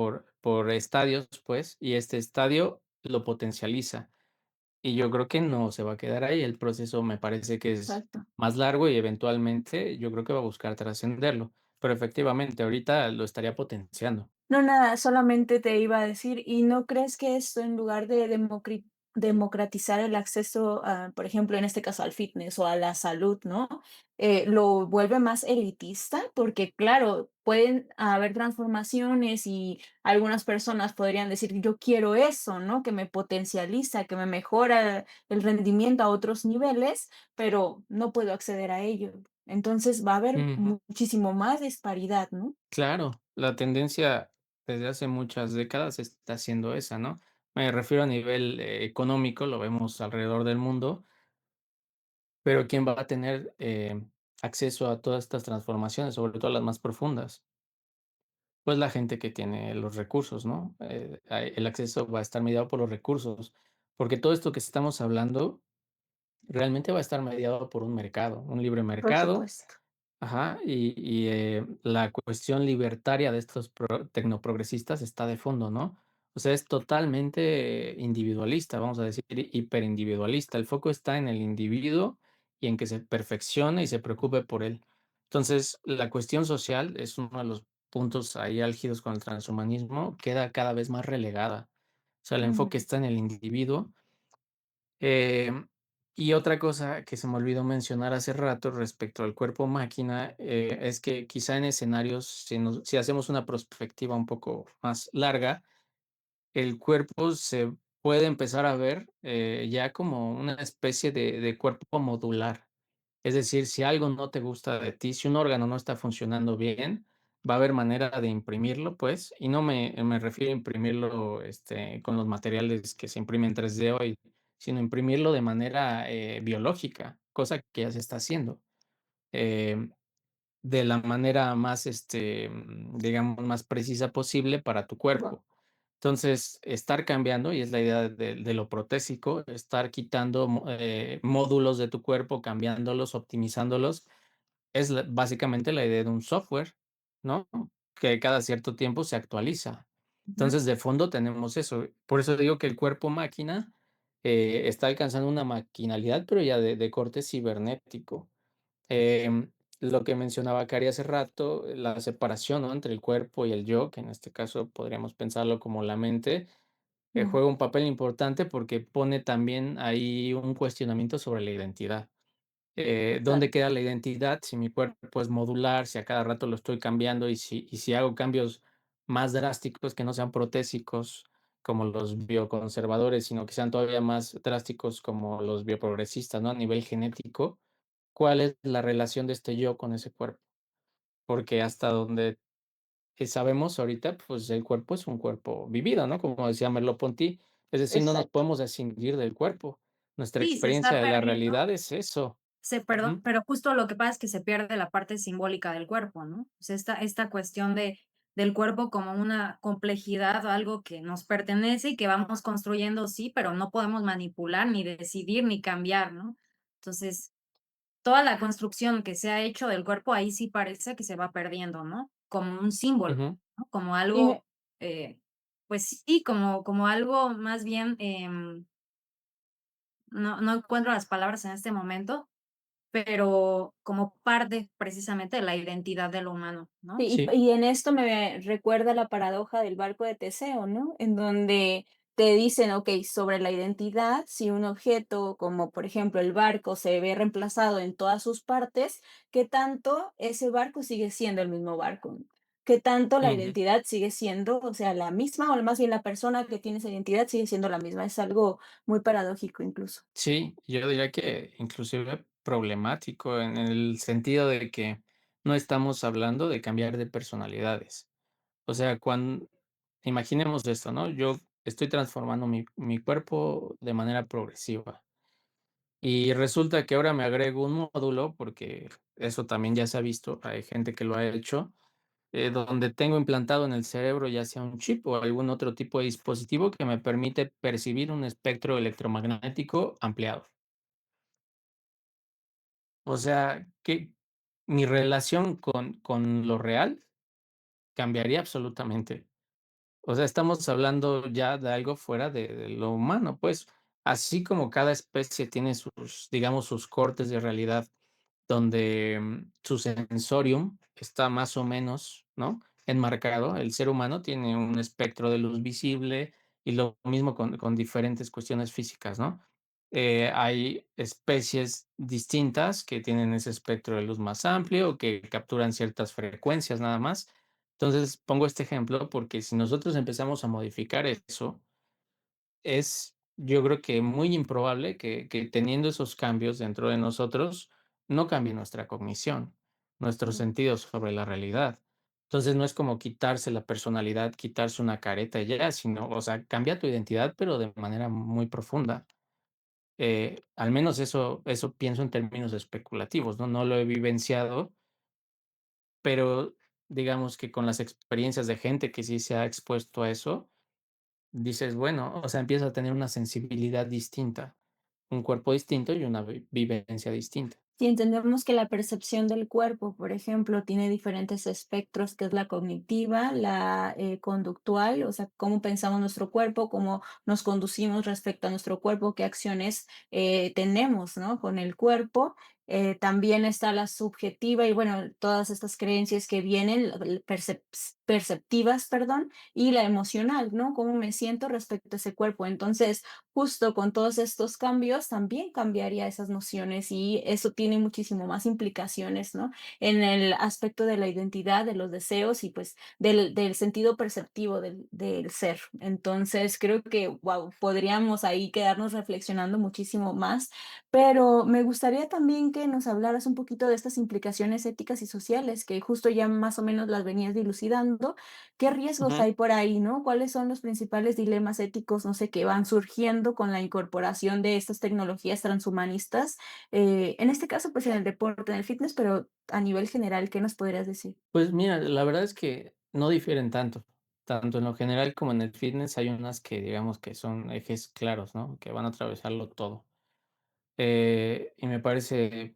estadios, pues, y este estadio lo potencializa. Y yo creo que no se va a quedar ahí. El proceso me parece que es Exacto. más largo y eventualmente yo creo que va a buscar trascenderlo. Pero efectivamente, ahorita lo estaría potenciando. No, nada, solamente te iba a decir, ¿y no crees que esto en lugar de democratizar el acceso a, por ejemplo, en este caso al fitness o a la salud, ¿no? Lo vuelve más elitista, porque claro, pueden haber transformaciones y algunas personas podrían decir, yo quiero eso, ¿no? Que me potencializa, que me mejora el rendimiento a otros niveles, pero no puedo acceder a ello. Entonces va a haber Ujú. muchísimo más disparidad, ¿no? Claro, la tendencia desde hace muchas décadas está siendo esa, ¿no? Me refiero a nivel económico, lo vemos alrededor del mundo, pero ¿quién va a tener acceso a todas estas transformaciones, sobre todo las más profundas? Pues la gente que tiene los recursos, ¿no? El acceso va a estar mediado por los recursos, porque todo esto que estamos hablando realmente va a estar mediado por un mercado, un libre Por mercado. supuesto. Ajá, la cuestión libertaria de estos tecnoprogresistas está de fondo, ¿no? O sea, es totalmente individualista, vamos a decir, hiperindividualista. El foco está en el individuo y en que se perfeccione y se preocupe por él. Entonces, la cuestión social es uno de los puntos ahí álgidos con el transhumanismo, queda cada vez más relegada. O sea, el enfoque Mm, está en el individuo. Em, y otra cosa que se me olvidó mencionar hace rato respecto al cuerpo máquina, es que quizá en escenarios, si hacemos una perspectiva un poco más larga, el cuerpo se puede empezar a ver ya como una especie de cuerpo modular. Es decir, si algo no te gusta de ti, si un órgano no está funcionando bien, va a haber manera de imprimirlo, pues, y no me refiero a imprimirlo, con los materiales que se imprimen 3D hoy, sino imprimirlo de manera, biológica, cosa que ya se está haciendo, em, de la manera más, digamos, más precisa posible para tu cuerpo. Entonces, estar cambiando, y es la idea de lo protésico, estar quitando módulos de tu cuerpo, cambiándolos, optimizándolos, es básicamente la idea de un software, ¿no? Que cada cierto tiempo se actualiza. ujú, Entonces, de fondo tenemos eso. Por eso digo que el cuerpo máquina está alcanzando una maquinalidad, pero ya de corte cibernético. Lo que mencionaba Cari hace rato, la separación, ¿no? Entre el cuerpo y el yo, que en este caso podríamos pensarlo como la mente, mm, juega un papel importante porque pone también ahí un cuestionamiento sobre la identidad. ¿Dónde exacto. queda la identidad si mi cuerpo es modular, si a cada rato lo estoy cambiando y si hago cambios más drásticos que no sean protésicos como los bioconservadores, sino que sean todavía más drásticos como los bioprogresistas, ¿no? A nivel genético, ¿cuál es la relación de este yo con ese cuerpo? Porque hasta donde sabemos ahorita, pues el cuerpo es un cuerpo vivido, ¿no? Como decía Merleau-Ponty, es decir, no nos Exacto. podemos escindir del cuerpo. Nuestra Sí, se está experiencia de la perdiendo. realidad es eso. Perdón, Ujú, pero justo lo que pasa es que se pierde la parte simbólica del cuerpo, ¿no? O sea, esta cuestión del cuerpo como una complejidad, algo que nos pertenece y que vamos construyendo, sí, pero no podemos manipular, ni decidir, ni cambiar, ¿no? Entonces, toda la construcción que se ha hecho del cuerpo, ahí sí parece que se va perdiendo, ¿no? Como un símbolo, ujú. ¿no? Como Y me algo, pues sí, como algo más bien, no encuentro las palabras en este momento, pero como parte precisamente de la identidad del humano, ¿no? Sí, Sí, y en esto me recuerda la paradoja del barco de Teseo, ¿no? En donde te dicen, okey, sobre la identidad, si un objeto, como por ejemplo el barco, se ve reemplazado en todas sus partes, ¿qué tanto ese barco sigue siendo el mismo barco? ¿Qué tanto la ujú. identidad sigue siendo, o sea, la misma, o más bien la persona que tiene esa identidad sigue siendo la misma? Es algo muy paradójico incluso. Sí, yo diría que inclusive problemático en el sentido de que no estamos hablando de cambiar de personalidades. O sea, cuando imaginemos esto, ¿no? Yo estoy transformando mi cuerpo de manera progresiva y resulta que ahora me agrego un módulo, porque eso también ya se ha visto, hay gente que lo ha hecho, donde tengo implantado en el cerebro ya sea un chip o algún otro tipo de dispositivo que me permite percibir un espectro electromagnético ampliado. O sea, que mi relación con lo real cambiaría absolutamente. O sea, estamos hablando ya de algo fuera de lo humano, pues, así como cada especie tiene sus, digamos, sus cortes de realidad donde, su sensorium está más o menos, ¿no?, enmarcado. El ser humano tiene un espectro de luz visible y lo mismo con diferentes cuestiones físicas, ¿no? Hay especies distintas que tienen ese espectro de luz más amplio, que capturan ciertas frecuencias nada más. Entonces, pongo este ejemplo porque si nosotros empezamos a modificar eso, yo creo que muy improbable que teniendo esos cambios dentro de nosotros, no cambie nuestra cognición, nuestros Mm, sentidos sobre la realidad. Entonces, no es como quitarse la personalidad, quitarse una careta y ya, sino, o sea, cambia tu identidad, pero de manera muy profunda. Al menos eso pienso en términos especulativos, ¿no? No lo he vivenciado, pero digamos que con las experiencias de gente que sí se ha expuesto a eso, dices, bueno, o sea, empiezas a tener una sensibilidad distinta. un cuerpo distinto y una vivencia distinta. Si entendemos que la percepción del cuerpo, por ejemplo, tiene diferentes espectros, que es la cognitiva, la conductual, o sea, cómo pensamos nuestro cuerpo, cómo nos conducimos respecto a nuestro cuerpo, qué acciones tenemos, ¿no? Con el cuerpo. También está la subjetiva y bueno, todas estas creencias que vienen, perceptivas, perdón, y la emocional, ¿no? Cómo me siento respecto a ese cuerpo. Entonces, justo con todos estos cambios también cambiaría esas nociones y eso tiene muchísimo más implicaciones, ¿no? En el aspecto de la identidad, de los deseos y pues del sentido perceptivo del ser. Entonces creo que, wow, podríamos ahí quedarnos reflexionando muchísimo más, pero me gustaría también que nos hablaras un poquito de estas implicaciones éticas y sociales, que justo ya más o menos las venías dilucidando. ¿Qué riesgos Ujú. hay por ahí, no? ¿Cuáles son los principales dilemas éticos, no sé, que van surgiendo con la incorporación de estas tecnologías transhumanistas? En este caso, pues en el deporte, en el fitness, pero a nivel general, ¿qué nos podrías decir? Pues mira, la verdad es que no difieren tanto. Tanto en lo general como en el fitness hay unas que digamos que son ejes claros, ¿no? Que van a atravesarlo todo. Y me parece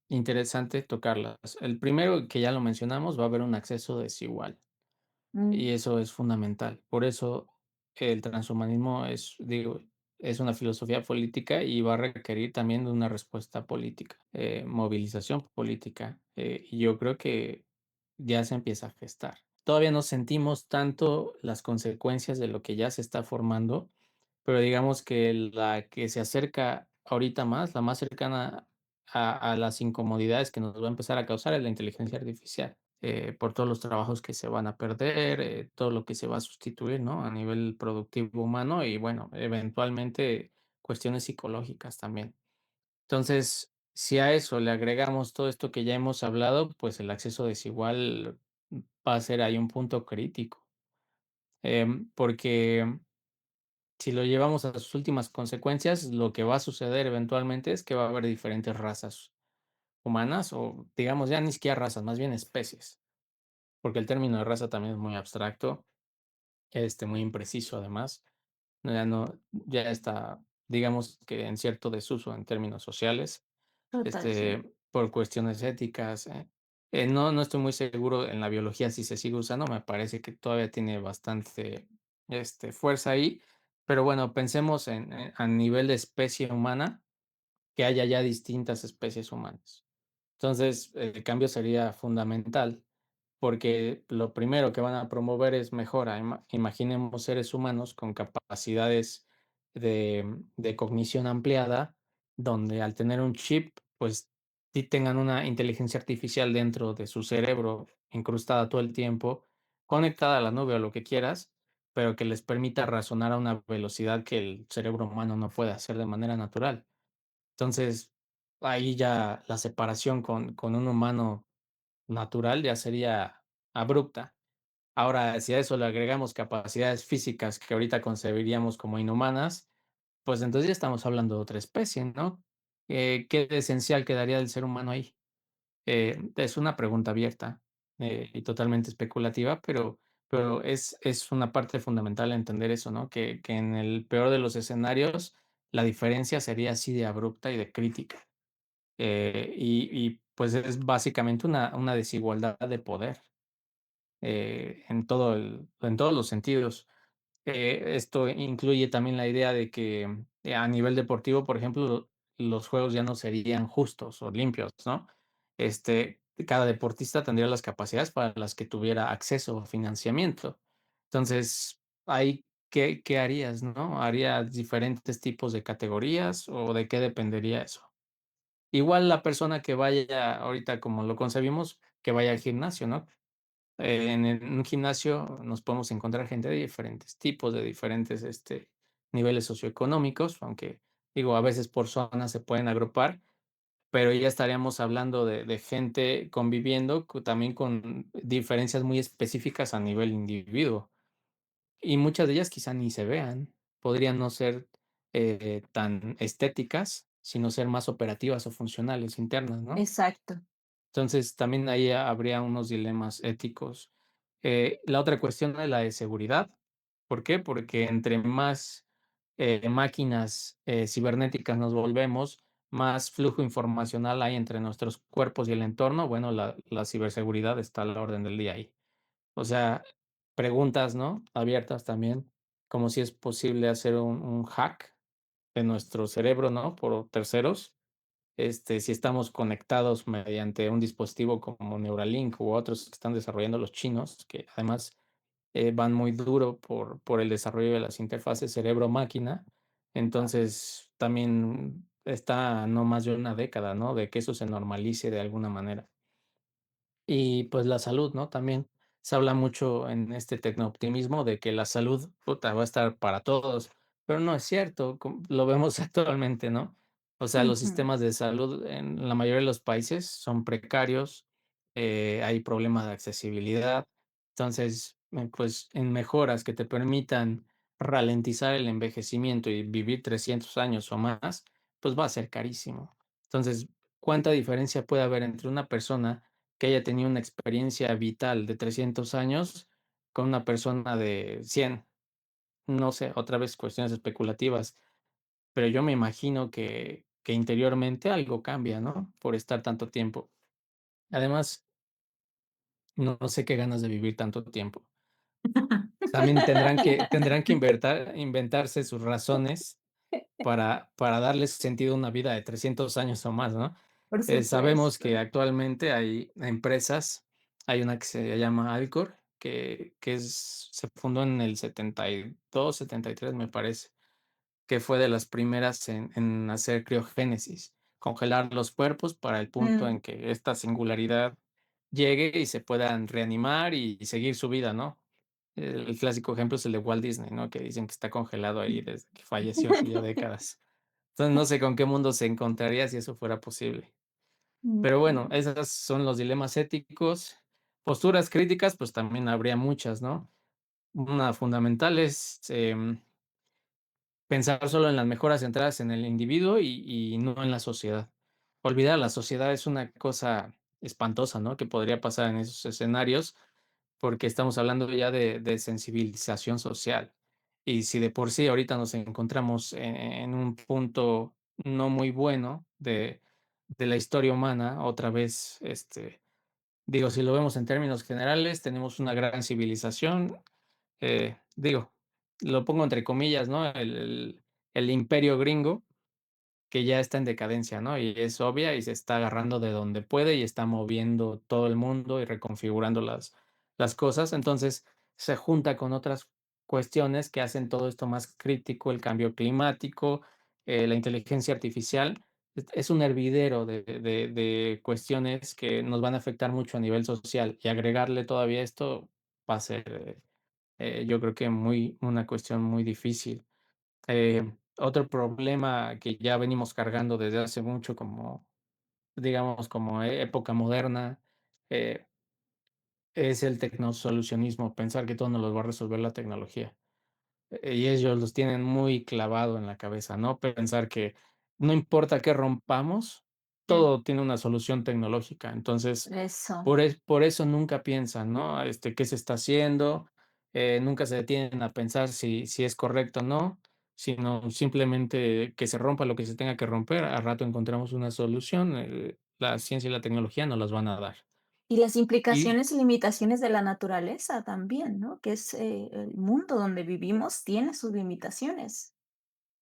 interesante tocarlas. El primero, que ya lo mencionamos, va a haber un acceso desigual. Mm, Y eso es fundamental. Por eso el transhumanismo es, digo, es una filosofía política y va a requerir también de una respuesta política, movilización política. Y yo creo que ya se empieza a gestar. Todavía no sentimos tanto las consecuencias de lo que ya se está formando, pero digamos que la que se acerca ahorita más, la más cercana a las incomodidades que nos va a empezar a causar es la inteligencia artificial, por todos los trabajos que se van a perder, todo lo que se va a sustituir, ¿no? A nivel productivo humano y bueno, eventualmente cuestiones psicológicas también. Entonces, si a eso le agregamos todo esto que ya hemos hablado, pues el acceso desigual va a ser ahí un punto crítico, porque si lo llevamos a sus últimas consecuencias, lo que va a suceder eventualmente es que va a haber diferentes razas humanas o digamos ya ni siquiera razas, más bien especies, porque el término de raza también es muy abstracto, muy impreciso además, ya está, digamos que en cierto desuso en términos sociales, total, sí. por cuestiones éticas. No estoy muy seguro en la biología si se sigue usando, me parece que todavía tiene bastante, fuerza ahí, pero bueno, pensemos a nivel de especie humana, que haya ya distintas especies humanas. Entonces, el cambio sería fundamental, porque lo primero que van a promover es mejora. Imaginemos seres humanos con capacidades de cognición ampliada, donde al tener un chip, pues sí tengan una inteligencia artificial dentro de su cerebro, incrustada todo el tiempo, conectada a la nube o lo que quieras, pero que les permita razonar a una velocidad que el cerebro humano no puede hacer de manera natural. Entonces, ahí ya la separación con un humano natural ya sería abrupta. Ahora, si a eso le agregamos capacidades físicas que ahorita concebiríamos como inhumanas, pues entonces ya estamos hablando de otra especie, ¿no? ¿Qué de esencial quedaría del ser humano ahí? Es una pregunta abierta, y totalmente especulativa, pero es una parte fundamental entender eso, ¿no? Que en el peor de los escenarios, la diferencia sería así de abrupta y de crítica. Pues, es básicamente una desigualdad de poder, en todos los sentidos. Esto incluye también la idea de que, a nivel deportivo, por ejemplo, los juegos ya no serían justos o limpios, ¿no? Cada deportista tendría las capacidades para las que tuviera acceso o financiamiento. Entonces, ahí, ¿qué harías, no? ¿Harías diferentes tipos de categorías o de qué dependería eso? Igual la persona que vaya ahorita, como lo concebimos, que vaya al gimnasio, ¿no? En un gimnasio nos podemos encontrar gente de diferentes tipos, de diferentes, niveles socioeconómicos, aunque, digo, a veces por zonas se pueden agrupar, pero ya estaríamos hablando de gente conviviendo también con diferencias muy específicas a nivel individuo. Y muchas de ellas quizá ni se vean, podrían no ser tan estéticas, sino ser más operativas o funcionales internas, ¿no? Exacto. Entonces, también ahí habría unos dilemas éticos. La otra cuestión es la de seguridad. ¿Por qué? Porque entre más máquinas, cibernéticas nos volvemos, más flujo informacional hay entre nuestros cuerpos y el entorno, bueno, la ciberseguridad está a la orden del día ahí. O sea, preguntas, ¿no? Abiertas también, como si es posible hacer un hack de nuestro cerebro, ¿no? Por terceros. Si estamos conectados mediante un dispositivo como Neuralink u otros que están desarrollando los chinos, que además van muy duro por el desarrollo de las interfaces cerebro-máquina. Entonces, también está no más de una década, ¿no? De que eso se normalice de alguna manera. Y pues la salud, ¿no? También se habla mucho en este tecnooptimismo de que la salud, puta, va a estar para todos, pero no es cierto, lo vemos actualmente, ¿no? O sea, los Ujú, sistemas de salud en la mayoría de los países son precarios, hay problemas de accesibilidad. Entonces, pues en mejoras que te permitan ralentizar el envejecimiento y vivir 300 años o más, pues va a ser carísimo. Entonces, ¿cuánta diferencia puede haber entre una persona que haya tenido una experiencia vital de 300 años con una persona de 100? No sé, otra vez cuestiones especulativas, pero yo me imagino que interiormente algo cambia, ¿no? Por estar tanto tiempo. Además, no sé qué ganas de vivir tanto tiempo. También tendrán que inventarse sus razones para darles sentido a una vida de 300 años o más, ¿no? por Sabemos supuesto. que actualmente hay empresas, hay una que se llama Alcor, se fundó en el 72, 73, me parece, que fue de las primeras en hacer criogénesis, congelar los cuerpos para el punto Mm, en que esta singularidad llegue y se puedan reanimar y seguir su vida, ¿no? El clásico ejemplo es el de Walt Disney, ¿no? Que dicen que está congelado ahí desde que falleció hace ya décadas. Entonces, no sé con qué mundo se encontraría si eso fuera posible. Pero bueno, ujú. esos son los dilemas éticos. Posturas críticas, pues también habría muchas, ¿no? Una fundamental es pensar solo en las mejoras centradas en el individuo y no en la sociedad. Olvidar a la sociedad es una cosa espantosa, ¿no? Que podría pasar en esos escenarios, porque estamos hablando ya de sensibilización social. Y si de por sí ahorita nos encontramos en un punto no muy bueno de la historia humana, otra vez, digo, si lo vemos en términos generales, tenemos una gran civilización, digo, lo pongo entre comillas, ¿no? El imperio gringo, que ya está en decadencia, ¿no? Y es obvia y se está agarrando de donde puede y está moviendo todo el mundo y reconfigurando las cosas. Entonces, se junta con otras cuestiones que hacen todo esto más crítico, el cambio climático, la inteligencia artificial. Es un hervidero de cuestiones que nos van a afectar mucho a nivel social y agregarle todavía esto va a ser, yo creo que una cuestión muy difícil. Otro problema que ya venimos cargando desde hace mucho, como, digamos, como época moderna, eh, es el tecnosolucionismo, pensar que todo nos lo va a resolver la tecnología. Y ellos los tienen muy clavado en la cabeza, ¿no? Pensar que no importa qué rompamos, Sí, todo tiene una solución tecnológica. Entonces, Eso. por eso nunca piensan, ¿no? ¿Qué se está haciendo? Nunca se detienen a pensar si es correcto o no, sino simplemente que se rompa lo que se tenga que romper. A rato encontramos una solución. La ciencia y la tecnología nos las van a dar. Y las Y implicaciones y limitaciones de la naturaleza también, ¿no? Que es, el mundo donde vivimos tiene sus limitaciones.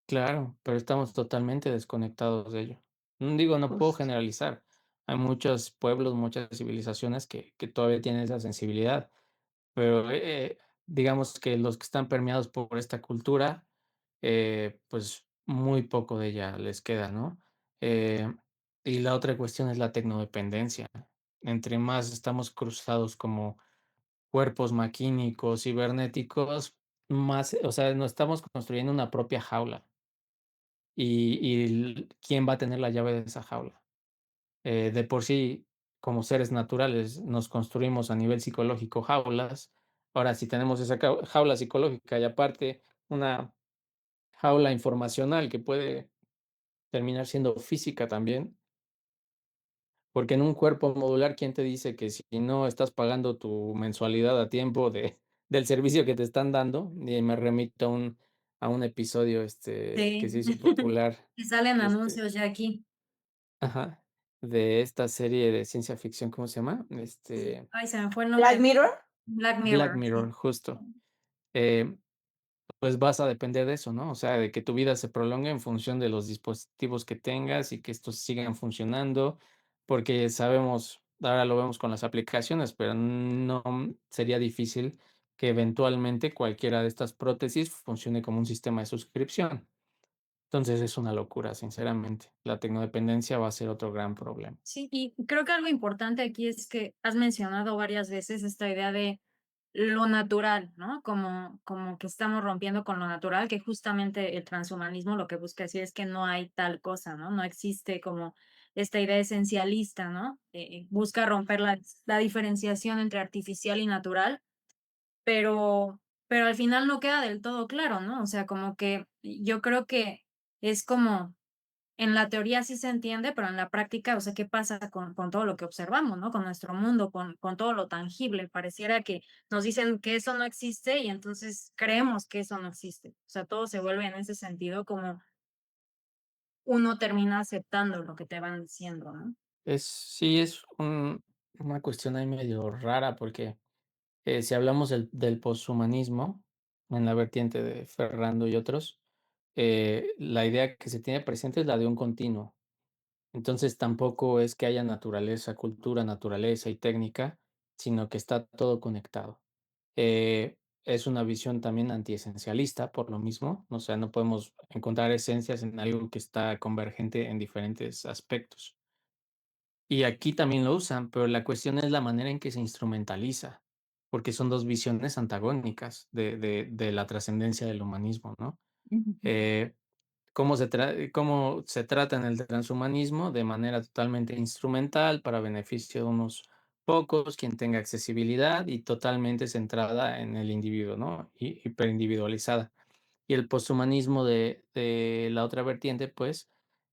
claro, pero estamos totalmente desconectados de ello. Digo, no puedo Justo. generalizar. Hay muchos pueblos, muchas civilizaciones que todavía tienen esa sensibilidad, pero digamos que los que están permeados por esta cultura, pues muy poco de ella les queda, ¿no? Eh, y la otra cuestión es la tecnodependencia. Entre más estamos cruzados como cuerpos maquínicos, cibernéticos, más, o sea, nos estamos construyendo una propia jaula. ¿Quién va a tener la llave de esa jaula? De por sí, como seres naturales, nos construimos a nivel psicológico jaulas. Ahora, si tenemos esa jaula psicológica y aparte una jaula informacional que puede terminar siendo física también, porque en un cuerpo modular, ¿quién te dice que si no estás pagando tu mensualidad a tiempo del servicio que te están dando? Y me remito a a un episodio, que Sí, se hizo popular, y salen este anuncios ya aquí. ajá, de esta serie de ciencia ficción, ¿cómo se llama? Ay, se me fue el Black nombre. Mirror. Black Black Mirror, Mirror, sí. justo. Eh, pues vas a depender de eso, ¿no? O sea, de que tu vida se prolongue en función de los dispositivos que tengas y que estos sigan funcionando, porque sabemos, ahora lo vemos con las aplicaciones, pero no sería difícil que eventualmente cualquiera de estas prótesis funcione como un sistema de suscripción. Entonces es una locura, sinceramente. La tecnodependencia va a ser otro gran problema. Sí, y creo que algo importante aquí es que has mencionado varias veces esta idea de lo natural, ¿no? Como que estamos rompiendo con lo natural, que justamente el transhumanismo lo que busca decir es que no hay tal cosa, ¿no? No existe como esta idea esencialista, ¿no? Busca romper la diferenciación entre artificial y natural, pero, pero al final no queda del todo claro, ¿no? O sea, como que yo creo que es como en la teoría sí se entiende, pero en la práctica, o sea, ¿qué pasa con todo lo que observamos, ¿no? Con nuestro mundo, con todo lo tangible. Pareciera que nos dicen que eso no existe y entonces creemos que eso no existe. O sea, todo se vuelve en ese sentido como uno termina aceptando lo que te van diciendo, ¿no? Sí, es una cuestión ahí medio rara porque si hablamos del poshumanismo, en la vertiente de Ferrando y otros, la idea que se tiene presente es la de un continuo. Entonces tampoco es que haya naturaleza, cultura, naturaleza y técnica, sino que está todo conectado. Es una visión también antiesencialista, por lo mismo, o sea, no podemos encontrar esencias en algo que está convergente en diferentes aspectos. Y aquí también lo usan, pero la cuestión es la manera en que se instrumentaliza, porque son 2 visiones antagónicas de la trascendencia del humanismo, ¿no? Ujú. Eh, cómo se trata en el transhumanismo de manera totalmente instrumental para beneficio de unos pocos, quien tenga accesibilidad y totalmente centrada en el individuo, ¿no? Hiperindividualizada. Y el poshumanismo de la otra vertiente, pues,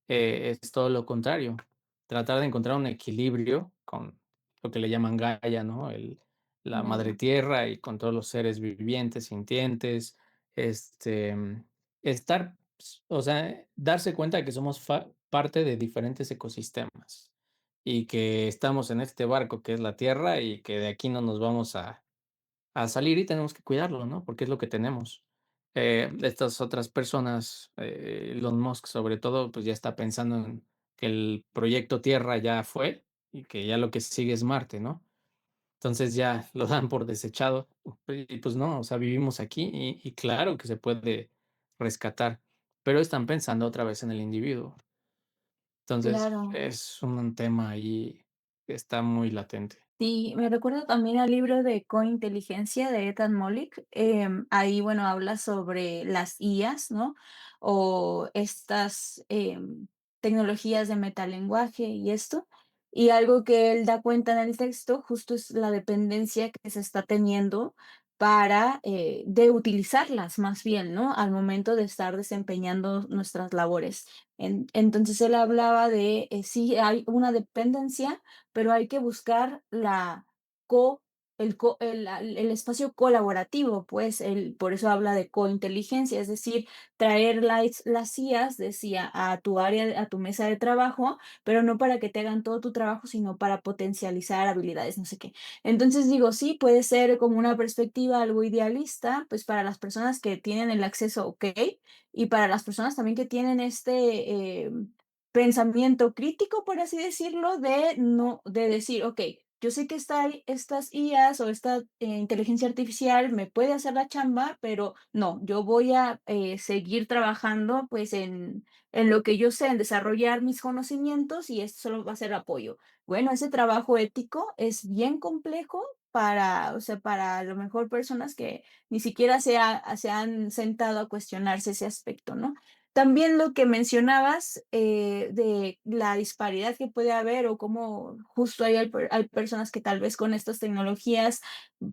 es todo lo contrario. Tratar de encontrar un equilibrio con lo que le llaman Gaia, ¿no? La madre Ya. tierra y con todos los seres vivientes, sintientes, estar, o sea, darse cuenta de que somos parte de diferentes ecosistemas y que estamos en este barco que es la tierra y que de aquí no nos vamos a salir y tenemos que cuidarlo, ¿no? Porque es lo que tenemos. Estas otras personas, Elon Musk sobre todo, pues ya está pensando en que el proyecto Tierra ya fue y que ya lo que sigue es Marte, ¿no? Entonces ya lo dan por desechado y pues no, o sea, vivimos aquí y claro que se puede rescatar, pero están pensando otra vez en el individuo. Entonces Claro. es un tema ahí que está muy latente. Sí, me recuerdo también al libro de Cointeligencia de Ethan Mollick. Ahí, bueno, habla sobre las IAs, ¿no? O estas tecnologías de metalenguaje y esto. Y algo que él da cuenta en el texto justo es la dependencia que se está teniendo para de utilizarlas más bien, ¿no? Al momento de estar desempeñando nuestras labores. Entonces él hablaba de sí hay una dependencia, pero hay que buscar co el espacio colaborativo, pues, por eso habla de cointeligencia, es decir, traer las IAs, decía, a tu área, a tu mesa de trabajo, pero no para que te hagan todo tu trabajo, sino para potencializar habilidades, no sé qué. Entonces digo, sí, puede ser como una perspectiva algo idealista, pues para las personas que tienen el acceso, ok, y para las personas también que tienen pensamiento crítico, por así decirlo, de no, de decir, ok, yo sé que estas IAs o esta inteligencia artificial me puede hacer la chamba, pero no, yo voy a seguir trabajando pues en lo que yo sé, en desarrollar mis conocimientos y esto solo va a ser apoyo. Bueno, ese trabajo ético es bien complejo para, o sea, para a lo mejor personas que ni siquiera se han sentado a cuestionarse ese aspecto, ¿no? También lo que mencionabas de la disparidad que puede haber o cómo justo hay personas que tal vez con estas tecnologías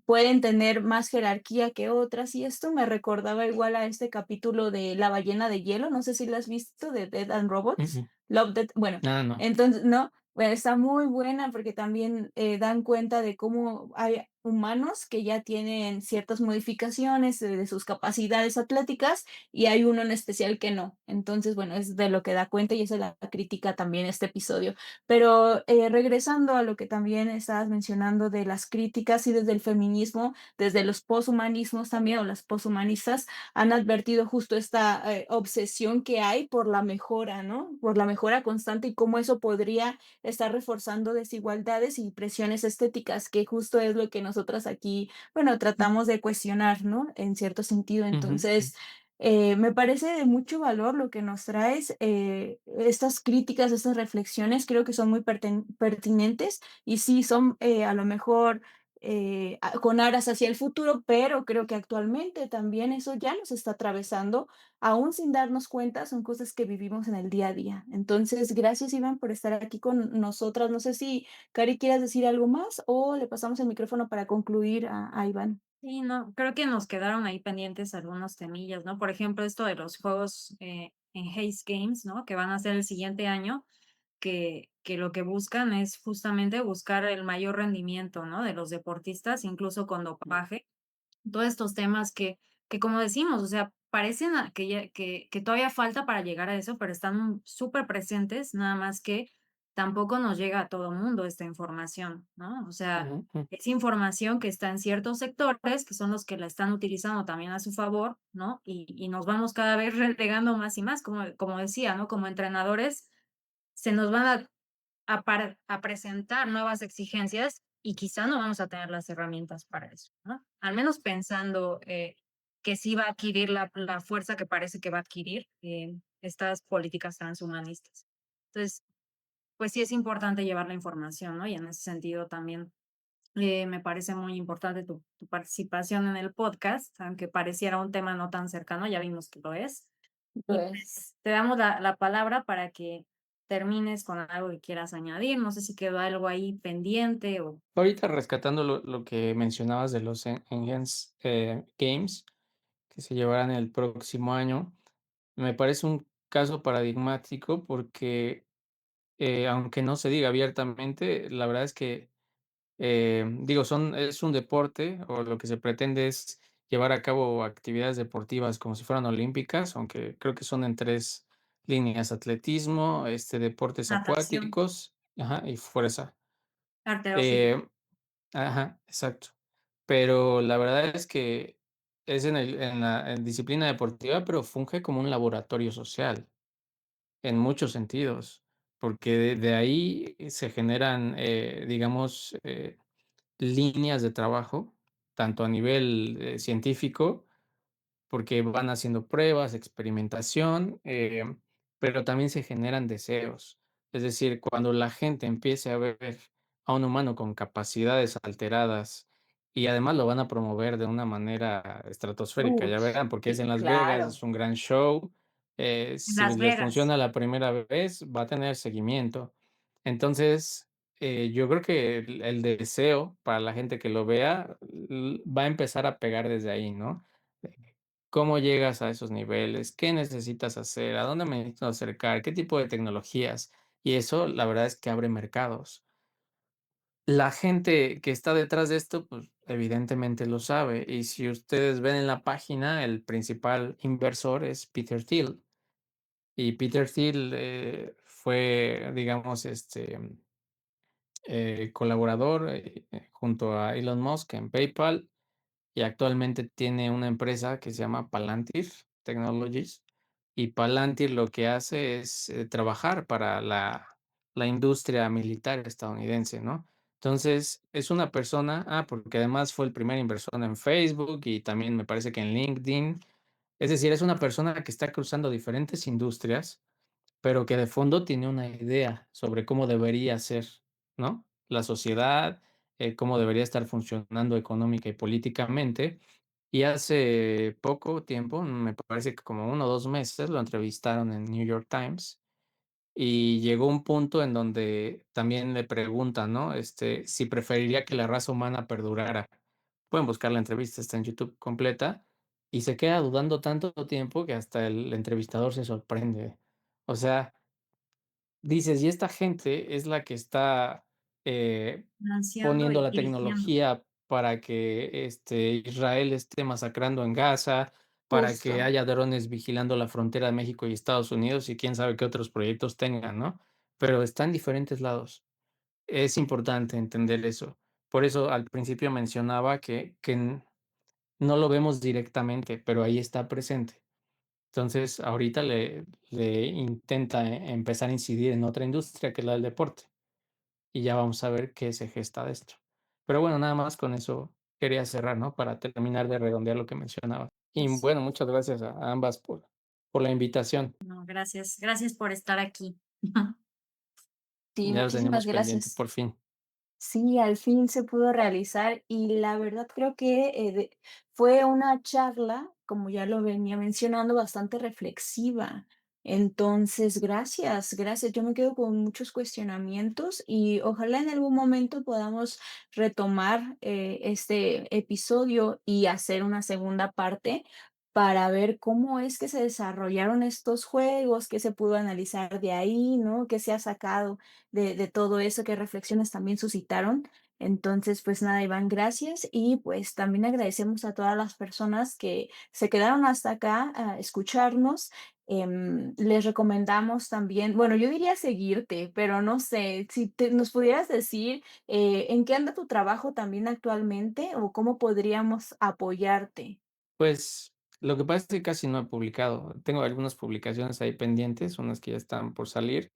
pueden tener más jerarquía que otras y esto me recordaba igual a este capítulo de La ballena de hielo, no sé si lo has visto, de Dead and Robots. Mm, Love, Death, bueno, ah, no. entonces, ¿no? Bueno, está muy buena porque también dan cuenta de cómo hay humanos que ya tienen ciertas modificaciones de sus capacidades atléticas y hay uno en especial que no. Entonces, bueno, es de lo que da cuenta y esa es la crítica también este episodio. Pero regresando a lo que también estabas mencionando de las críticas y desde el feminismo, desde los poshumanismos también o las poshumanistas han advertido justo esta obsesión que hay por la mejora, ¿no? Por la mejora constante y cómo eso podría estar reforzando desigualdades y presiones estéticas, que justo es lo que nosotras aquí, bueno, tratamos de cuestionar, ¿no? En cierto sentido. Ujú. Entonces, me parece de mucho valor lo que nos traes, estas críticas, estas reflexiones, creo que son muy pertinentes y sí son a lo mejor con aras hacia el futuro, pero creo que actualmente también eso ya nos está atravesando, aún sin darnos cuenta, son cosas que vivimos en el día a día. Entonces, gracias Iván por estar aquí con nosotras. No sé si Cari quieras decir algo más o le pasamos el micrófono para concluir a Iván. Sí, no, creo que nos quedaron ahí pendientes algunos temillas, ¿no? Por ejemplo, esto de los juegos en Haze Games, ¿no? Que van a ser el siguiente año, que lo que buscan es justamente buscar el mayor rendimiento, ¿no? De los deportistas, incluso con dopaje. Todos estos temas que como decimos, o sea, parecen que todavía falta para llegar a eso, pero están súper presentes, nada más que tampoco nos llega a todo mundo esta información, ¿no? O sea, Ujú, ujú. es información que está en ciertos sectores, que son los que la están utilizando también a su favor, ¿no? Y nos vamos cada vez relegando más y más, como decía, ¿no? Como entrenadores, se nos van a presentar nuevas exigencias y quizá no vamos a tener las herramientas para eso, ¿no? Al menos pensando que sí va a adquirir la fuerza que parece que va a adquirir estas políticas transhumanistas. Entonces, pues sí es importante llevar la información, ¿no? Y en ese sentido también me parece muy importante tu participación en el podcast, aunque pareciera un tema no tan cercano, ya vimos que lo es. Y Pues, pues te damos la palabra para que termines con algo que quieras añadir. No sé si quedó algo ahí pendiente o Ahorita rescatando lo que mencionabas de los Enhanced Games que se llevarán el próximo año, me parece un caso paradigmático porque, aunque no se diga abiertamente, la verdad es que, digo, es un deporte, o lo que se pretende es llevar a cabo actividades deportivas como si fueran olímpicas, aunque creo que son en 3 líneas: atletismo, deportes natación, acuáticos, ajá, y fuerza. halterofilia. Eh, ajá, exacto. Pero la verdad es que es en disciplina deportiva, pero funge como un laboratorio social, en muchos sentidos, porque de ahí se generan, digamos, líneas de trabajo, tanto a nivel, científico, porque van haciendo pruebas, experimentación, pero también se generan deseos. Es decir, cuando la gente empiece a ver a un humano con capacidades alteradas y además lo van a promover de una manera estratosférica, ya uf, verán, porque es sí, en Las Vegas, claro. es un gran show. En Si Las les Vegas, funciona la primera vez, va a tener seguimiento. Entonces, yo creo que el deseo para la gente que lo vea va a empezar a pegar desde ahí, ¿no? ¿Cómo llegas a esos niveles? ¿Qué necesitas hacer? ¿A dónde me necesito acercar? ¿Qué tipo de tecnologías? Y eso, la verdad es que abre mercados. La gente que está detrás de esto, pues, evidentemente lo sabe. Y si ustedes ven en la página, el principal inversor es Peter Thiel. Y Peter Thiel, fue, digamos, colaborador, junto a Elon Musk en PayPal. Y actualmente tiene una empresa que se llama Palantir Technologies, y Palantir lo que hace es, trabajar para la industria militar estadounidense, ¿no? Entonces, es una persona porque además fue el primer inversor en Facebook y también me parece que en LinkedIn. Es decir, es una persona que está cruzando diferentes industrias, pero que de fondo tiene una idea sobre cómo debería ser, ¿no? La sociedad, cómo debería estar funcionando económica y políticamente. Y hace poco tiempo, me parece que como 1 o 2 meses, lo entrevistaron en New York Times y llegó un punto en donde también le preguntan, ¿no? Si preferiría que la raza humana perdurara. Pueden buscar la entrevista, está en YouTube completa, y se queda dudando tanto tiempo que hasta el entrevistador se sorprende. O sea, dices, y esta gente es la que está, ansiando poniendo y la dirigiendo. tecnología para que, Israel esté masacrando en Gaza, para que justo. haya drones vigilando la frontera de México y Estados Unidos, y quién sabe qué otros proyectos tengan, ¿no? Pero está en diferentes lados. Es importante entender eso. Por eso al principio mencionaba que no lo vemos directamente, pero ahí está presente. Entonces, ahorita le intenta empezar a incidir en otra industria, que es la del deporte, y ya vamos a ver qué se gesta de esto. Pero bueno, nada más con eso quería cerrar, ¿no? Para terminar de redondear lo que mencionaba. Y Pues, bueno, muchas gracias a ambas por la invitación. no, gracias, gracias por estar aquí. Sí, Ya lo muchísimas teníamos pendiente, gracias. por fin. Sí, al fin se pudo realizar y la verdad creo que fue una charla, como ya lo venía mencionando, bastante reflexiva. Entonces, gracias, gracias. Yo me quedo con muchos cuestionamientos y ojalá en algún momento podamos retomar este episodio y hacer una segunda parte para ver cómo es que se desarrollaron estos juegos, qué se pudo analizar de ahí, ¿no? ¿Qué se ha sacado de todo eso, qué reflexiones también suscitaron? Entonces, pues nada, Iván, gracias. Y pues también agradecemos a todas las personas que se quedaron hasta acá a escucharnos. Les recomendamos también, bueno, yo diría seguirte, pero no sé, si nos pudieras decir en qué anda tu trabajo también actualmente o cómo podríamos apoyarte. Pues, lo que pasa es que casi no he publicado. Tengo algunas publicaciones ahí pendientes, unas que ya están por salir,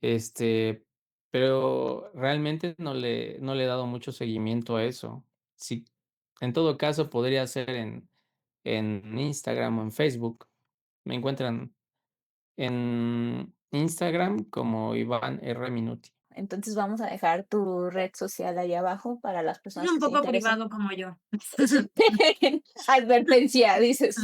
este, pero realmente no le he dado mucho seguimiento a eso. Sí, en todo caso, podría ser en Instagram o en Facebook. Me encuentran en Instagram como Iván R. Minuti. Entonces vamos a dejar tu red social ahí abajo para las Es personas un que se poco interesen. privado como yo. Sí. Advertencia, dices.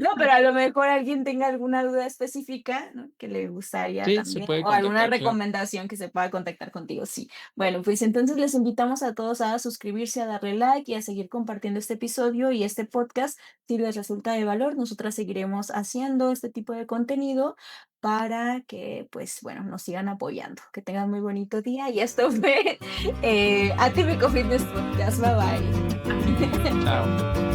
No, pero a lo mejor alguien tenga alguna duda específica, ¿no? Que le gustaría Sí, se también, puede o alguna contactar, claro. recomendación que se pueda contactar contigo. Sí. Bueno, pues entonces les invitamos a todos a suscribirse, a darle like y a seguir compartiendo este episodio y este podcast. Si les resulta de valor, nosotras seguiremos haciendo este tipo de contenido para que, pues bueno, nos sigan apoyando. Que tengan muy bonito día y esto fue Atípico Fitness Podcast. Bye bye. Chao.